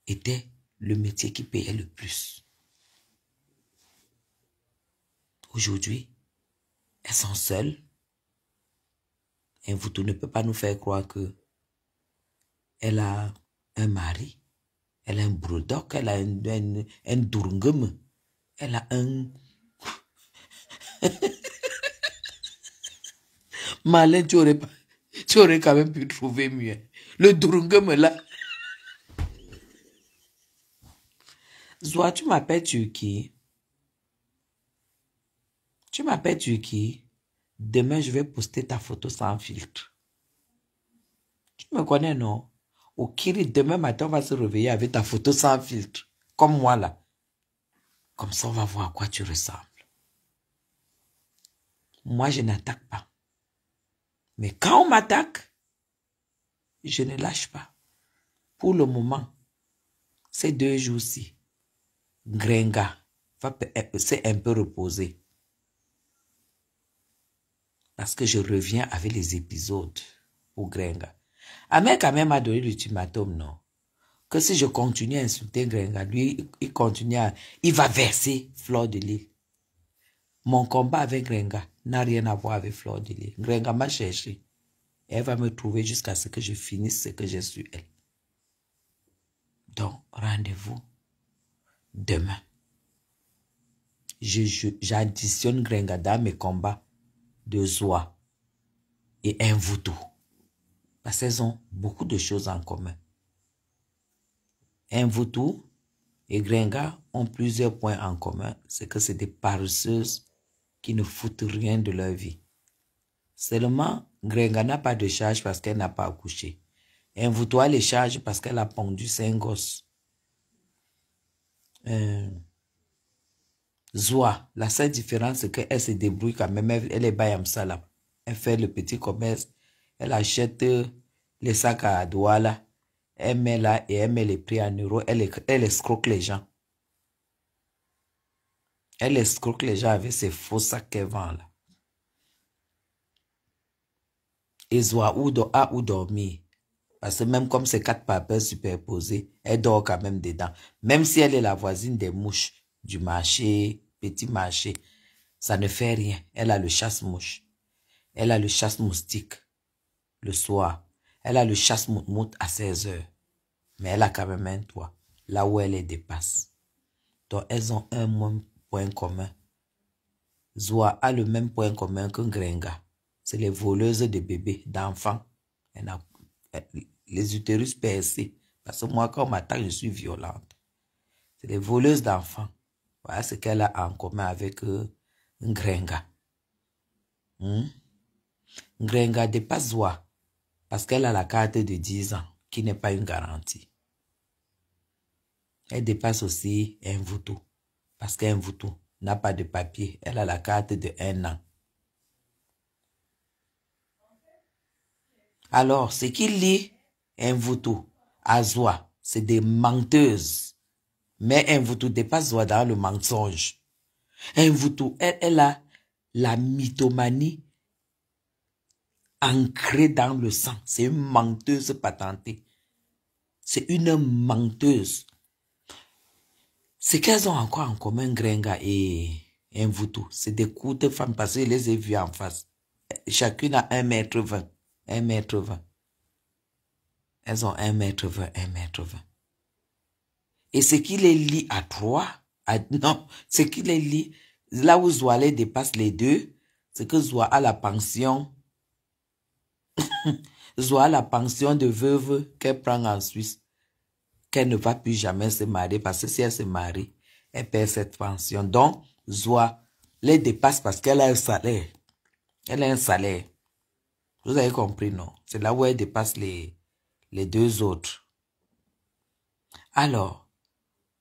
était le métier qui payait le plus. Aujourd'hui, elles sont seules. Mvoutou ne peut pas nous faire croire que elle a un mari, elle a un broudoc, elle a un durungum, elle a un... Malin, tu aurais quand même pu trouver mieux. Le durungum là. Zoa, tu m'appelles Turquie. Tu m'appelles Turquie. Demain, je vais poster ta photo sans filtre. Tu me connais, non? Au Kiri, demain matin, on va se réveiller avec ta photo sans filtre. Comme moi, là. Comme ça, on va voir à quoi tu ressembles. Moi, je n'attaque pas. Mais quand on m'attaque, je ne lâche pas. Pour le moment, ces 2 jours-ci, Grenga s'est un peu reposé. Parce que je reviens avec les épisodes pour Grenga. Ahmed quand même a donné l'ultimatum, non? Que si je continue à insulter Grenga, lui, il va verser Fleur de Lys. Mon combat avec Grenga n'a rien à voir avec Fleur de Lys. Grenga m'a cherché. Elle va me trouver jusqu'à ce que je finisse ce que j'ai su elle. Donc, rendez-vous demain. j'additionne Grenga dans mes combats de Zoa et Mvutu. Parce qu'elles ont beaucoup de choses en commun. Mvutu et Grenga ont plusieurs points en commun. C'est que c'est des paresseuses qui ne foutent rien de leur vie. Seulement, Grenga n'a pas de charge parce qu'elle n'a pas accouché. Mvutu a les charges parce qu'elle a pondu 5 gosses. Zoa, la seule différence, c'est qu'elle se débrouille quand même. Elle est Bayam Salam. Elle fait le petit commerce. Elle achète les sacs à Douala. Elle met là et elle met les prix en euros. Elle escroque les gens. Elle escroque les gens avec ces faux sacs qu'elle vend là. Et Zoa a où dormir. Parce que même comme c'est 4 papels superposés, elle dort quand même dedans. Même si elle est la voisine des mouches du marché, petit marché, ça ne fait rien. Elle a le chasse-mouche. Elle a le chasse-moustique le soir. Elle a le chasse-mout-mout à 16 heures. Mais elle a quand même un toit, là où elle les dépasse. Donc, elles ont un même point commun. Zoa a le même point commun que Grenga. C'est les voleuses de bébés, d'enfants. Les utérus percés. Parce que moi, quand on m'attaque, je suis violente. C'est les voleuses d'enfants. Voilà ce qu'elle a en commun avec Grenga. Grenga dépasse Zoa parce qu'elle a la carte de 10 ans, qui n'est pas une garantie. Elle dépasse aussi Mvutu parce qu'Mvutu n'a pas de papier. Elle a la carte de 1 an. Alors, ce qui lie Mvutu à Zoa, c'est des menteuses. Mais Mvutu dépasse Zoa dans le mensonge. Mvutu, elle a la mythomanie ancrée dans le sang. C'est une menteuse patentée. C'est une menteuse. Ce qu'elles ont encore en commun, Grenga et Mvutu, c'est des courtes femmes parce que je les ai vues en face. Chacune a 1,20 m. 1,20 m. Elles ont 1,20 m, 1,20 m. Et ce qui les lie à 3, non, ce qui les lie, là où Zoa les dépasse les deux, c'est que Zoa a la pension, Zoa a la pension de veuve qu'elle prend en Suisse, qu'elle ne va plus jamais se marier, parce que si elle se marie, elle perd cette pension. Donc, Zoa les dépasse parce qu'elle a un salaire. Elle a un salaire. Vous avez compris, non? C'est là où elle dépasse les deux autres. Alors,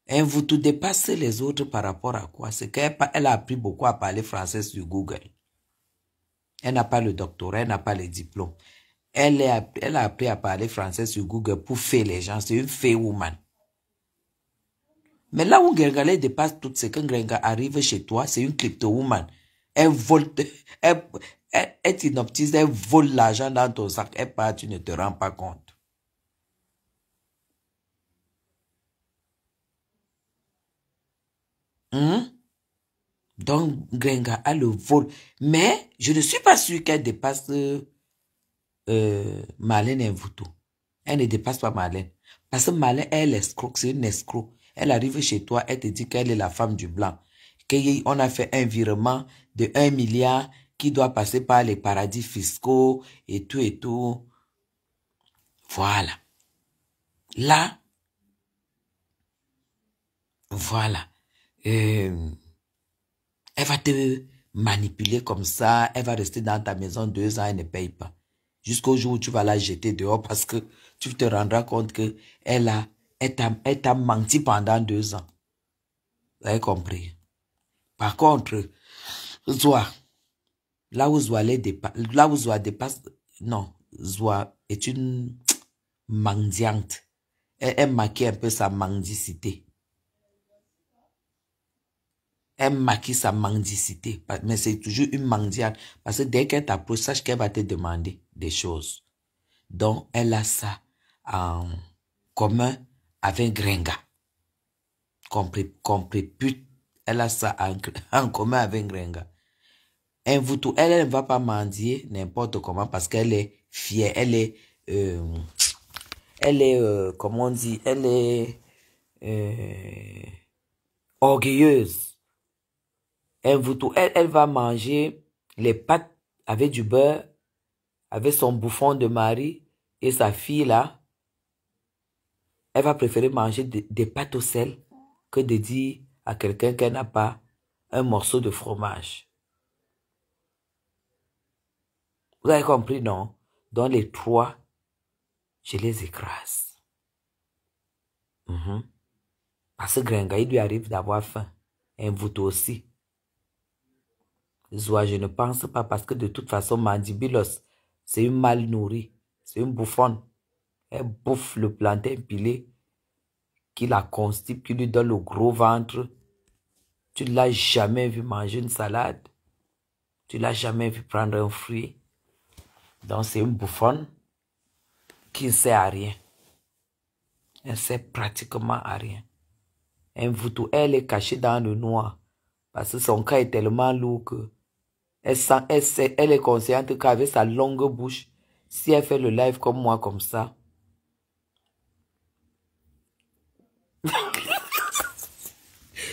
Mvutu dépasse les autres par rapport à quoi? C'est qu'elle a appris beaucoup à parler français sur Google. Elle n'a pas le doctorat, elle n'a pas le diplôme. Elle a appris à parler français sur Google pour faire les gens. C'est une fée woman. Mais là où Grenga dépasse tout, c'est quand Grenga arrive chez toi, c'est une crypto-woman. Elle vole, elle t'inoptise, elle vole l'argent dans ton sac, elle part, tu ne te rends pas compte. Donc, Grenga a le vol. Mais, je ne suis pas sûr qu'elle dépasse Marlène Mvutu. Elle ne dépasse pas Marlène. Parce que Marlène, elle est escroc, c'est une escroc. Elle arrive chez toi, elle te dit qu'elle est la femme du blanc. Qu'on a fait un virement de 1 milliard qui doit passer par les paradis fiscaux et tout et tout. Voilà. Là, voilà. Elle va te manipuler comme ça. Elle va rester dans ta maison 2 ans, elle ne paye pas. Jusqu'au jour où tu vas la jeter dehors parce que tu te rendras compte que elle t'a menti pendant 2 ans. Vous avez compris? Par contre, Zoa, là où Zoa dépasse, non, Zoa est une mendiante. Elle maquille un peu sa mendicité. Elle maquille sa mendicité. Mais c'est toujours une mendiante. Parce que dès qu'elle t'approche, sache qu'elle va te demander des choses. Donc, elle a ça en commun avec Grenga. Compris, pute. Elle a ça en commun avec Grenga. Elle ne va pas mendier n'importe comment parce qu'elle est fière. Elle est, comment on dit, elle est orgueilleuse. Elle va manger les pâtes avec du beurre, avec son bouffon de mari et sa fille là. Elle va préférer manger des pâtes au sel que de dire à quelqu'un qu'elle n'a pas un morceau de fromage. Vous avez compris, non? Dans les trois, je les écrase. Parce que Gringa, il lui arrive d'avoir faim. Et vous aussi. Zoa, je ne pense pas parce que de toute façon, Mandibilos, c'est une mal nourrie. C'est une bouffonne. Elle bouffe le plantain pilé qui la constipe, qui lui donne le gros ventre. Tu ne l'as jamais vu manger une salade. Tu ne l'as jamais vu prendre un fruit. Donc c'est une bouffonne qui ne sert à rien. Elle ne sert pratiquement à rien. Elle est cachée dans le noir. Parce que son cas est tellement lourd que elle est consciente qu'avec sa longue bouche, si elle fait le live comme moi, comme ça,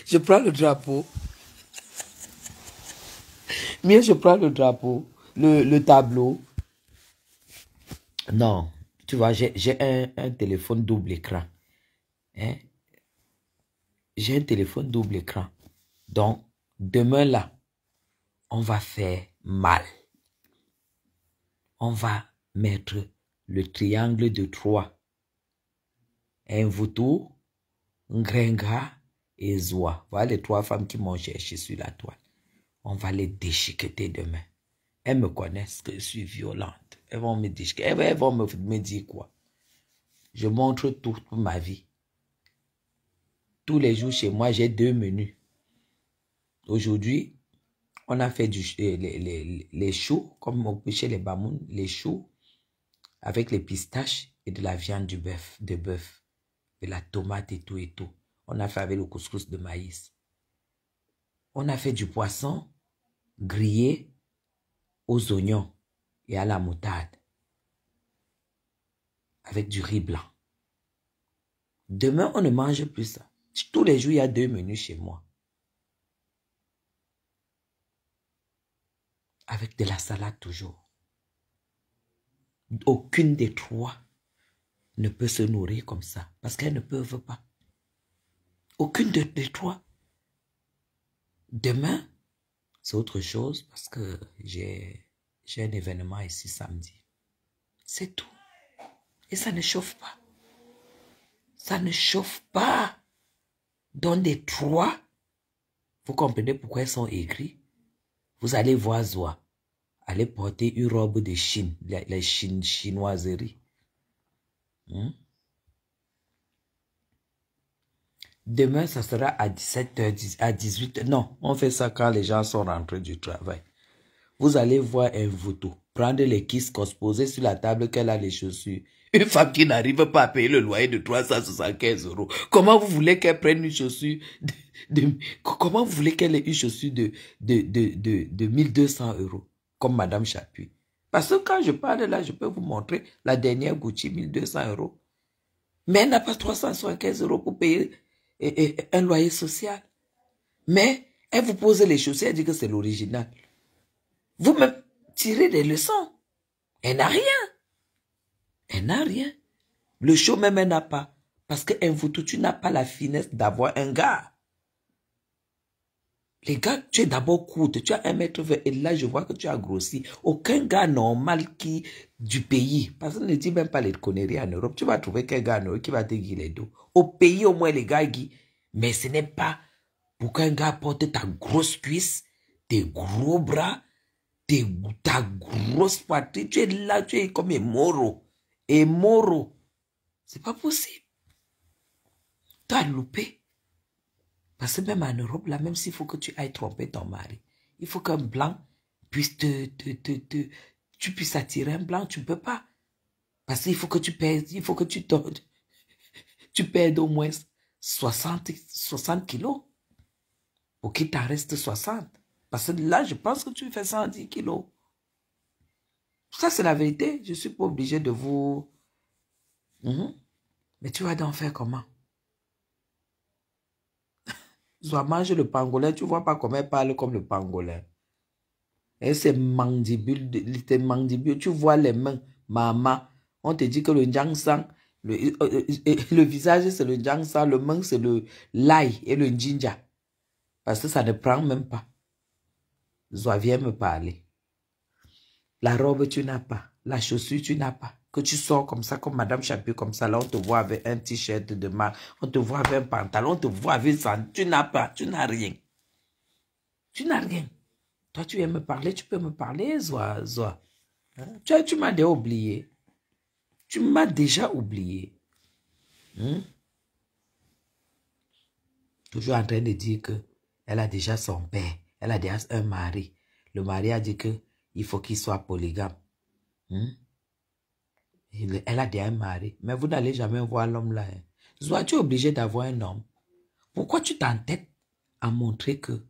je prends le drapeau. Mieux, je prends le drapeau, le tableau. Non, tu vois, j'ai un téléphone double écran. Hein? J'ai un téléphone double écran. Donc, demain là, on va faire mal. On va mettre le triangle de 3. Un vautour, un Gringa et Zoa. Voilà les 3 femmes qui m'ont cherché sur la toile. On va les déchiqueter demain. Elles me connaissent que je suis violente. Elles vont me déchiqueter. Elles vont me dire quoi? Je montre toute ma vie. Tous les jours chez moi, j'ai 2 menus. Aujourd'hui, on a fait les choux, comme on peut chez les Bamoun, les choux avec les pistaches et de la viande de bœuf, de la tomate et tout et tout. On a fait avec le couscous de maïs. On a fait du poisson grillé aux oignons et à la moutarde avec du riz blanc. Demain, on ne mange plus ça. Tous les jours, il y a 2 menus chez moi. Avec de la salade toujours. Aucune des 3 ne peut se nourrir comme ça parce qu'elles ne peuvent pas. Aucune des 3. Demain, c'est autre chose parce que j'ai un événement ici samedi. C'est tout. Et ça ne chauffe pas. Ça ne chauffe pas. Dans les 3, vous comprenez pourquoi elles sont aigries. Vous allez voir Zoa. Allez porter une robe de Chine, les chinoiseries. Demain, ça sera à 17h, à 18h. Non, on fait ça quand les gens sont rentrés du travail. Vous allez voir un vautour prendre les kiskos, poser sur la table qu'elle a les chaussures. Une femme qui n'arrive pas à payer le loyer de 375 €. Comment vous voulez qu'elle prenne une chaussure comment vous voulez qu'elle ait une chaussure de 1200 €, comme Madame Chapuis? Parce que quand je parle là, je peux vous montrer la dernière Gucci, 1200 €. Mais elle n'a pas 375 € pour payer un loyer social. Mais elle vous pose les chaussures, elle dit que c'est l'original. Vous-même, tirez des leçons. Elle n'a rien. Elle n'a rien. Le show même, elle n'a pas. Parce que vous, tu n'as pas la finesse d'avoir un gars. Les gars, tu es d'abord courte. Tu as 1m20 et là, je vois que tu as grossi. Aucun gars normal du pays. Parce qu'on ne dit même pas les conneries en Europe. Tu vas trouver qu'un gars qui va te guider les dos. Au pays, au moins, les gars guident. Mais ce n'est pas pour qu'un gars porte ta grosse cuisse, tes gros bras, ta grosse poitrine. Tu es là, tu es comme un moro. Et moro. C'est pas possible. Tu as loupé. Parce que même en Europe, là, même s'il faut que tu ailles tromper ton mari, il faut qu'un blanc puisse tu puisses attirer un blanc, tu ne peux pas. Parce qu'il faut que tu pèses, il faut que tu perdes au moins 60 kilos pour qu'il t'en reste 60. Parce que là, je pense que tu fais 110 kilos. Ça, c'est la vérité. Je ne suis pas obligé de vous... Mais tu vas donc faire comment? Soit mange le pangolin, tu vois pas comment elle parle comme le pangolin. Et c'est mandibule, tu vois les mains, maman. On te dit que le Njangsang, le visage c'est le Njangsang, le main c'est le l'ail et le Njinja. Parce que ça ne prend même pas. Zoa, viens me parler. La robe, tu n'as pas. La chaussure, tu n'as pas. Que tu sors comme ça, comme Madame Chapier, comme ça. Là, on te voit avec un t-shirt de marque. On te voit avec un pantalon. On te voit avec ça. Tu n'as pas. Tu n'as rien. Tu n'as rien. Toi, tu viens me parler. Tu peux me parler, Zoa. Hein? Tu m'as déjà oublié. Tu m'as déjà oublié. Hein? Toujours en train de dire que elle a déjà son père. Elle a déjà un mari. Le mari a dit que il faut qu'il soit polygame. Hein? Elle a déjà un mari. Mais vous n'allez jamais voir l'homme là. Hein. Zoa, tu es obligé d'avoir un homme. Pourquoi tu t'entêtes à montrer que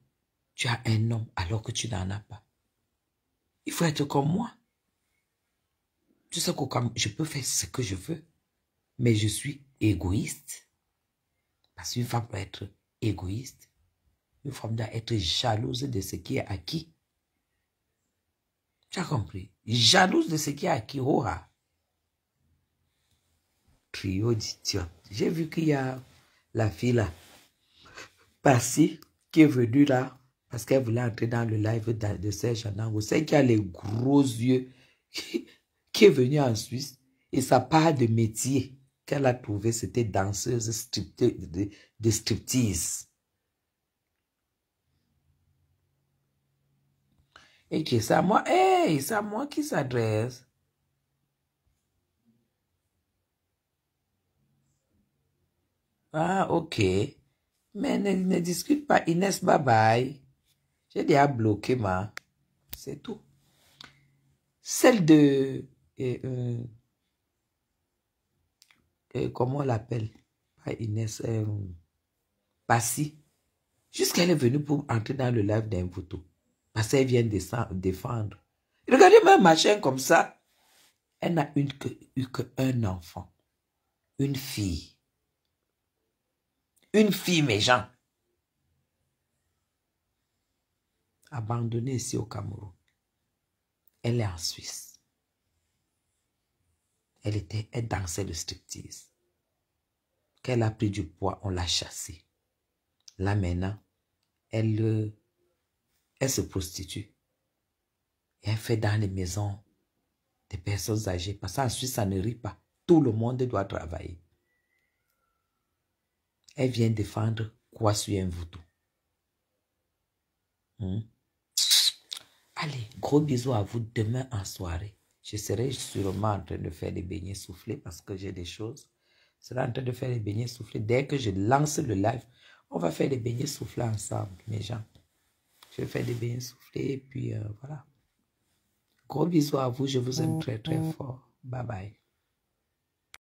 tu as un homme alors que tu n'en as pas? Il faut être comme moi. Tu sais que je peux faire ce que je veux. Mais je suis égoïste. Parce qu'une femme peut être égoïste. Une femme doit être jalouse de ce qui est acquis. Tu as compris? Jalouse de ce qui est acquis. Oh, ah. Trio d'idiotes. J'ai vu qu'il y a la fille là, Passy, qui est venue là, parce qu'elle voulait entrer dans le live de Serge Anango. C'est qui a les gros yeux, qui est venue en Suisse. Et sa part de métier qu'elle a trouvé, c'était danseuse de striptease. Et qui c'est à moi? Hey, c'est à moi qui s'adresse. Ah, ok. Mais ne discute pas, Inès, bye bye. J'ai déjà bloqué ma... C'est tout. Celle de... comment on l'appelle? Pas Inès. Passy. Jusqu'elle est venue pour entrer dans le live d'un photo. Parce qu'elle vient de défendre. Regardez ma machin comme ça. Elle n'a eu qu'un enfant. Une fille. Une fille, mes gens. Abandonnée ici au Cameroun. Elle est en Suisse. Elle dansait le striptease. Quand elle a pris du poids, on l'a chassée. Là maintenant, elle se prostitue. Et elle fait dans les maisons des personnes âgées. Parce qu'en Suisse, ça ne rit pas. Tout le monde doit travailler. Elle vient défendre quoi sur un voutou. Allez, gros bisous à vous demain en soirée. Je serai sûrement en train de faire des beignets soufflés parce que j'ai des choses. Je serai en train de faire des beignets soufflés. Dès que je lance le live, on va faire des beignets soufflés ensemble, mes gens. Je vais faire des beignets soufflés et puis voilà. Gros bisous à vous, je vous aime très très fort. Bye bye.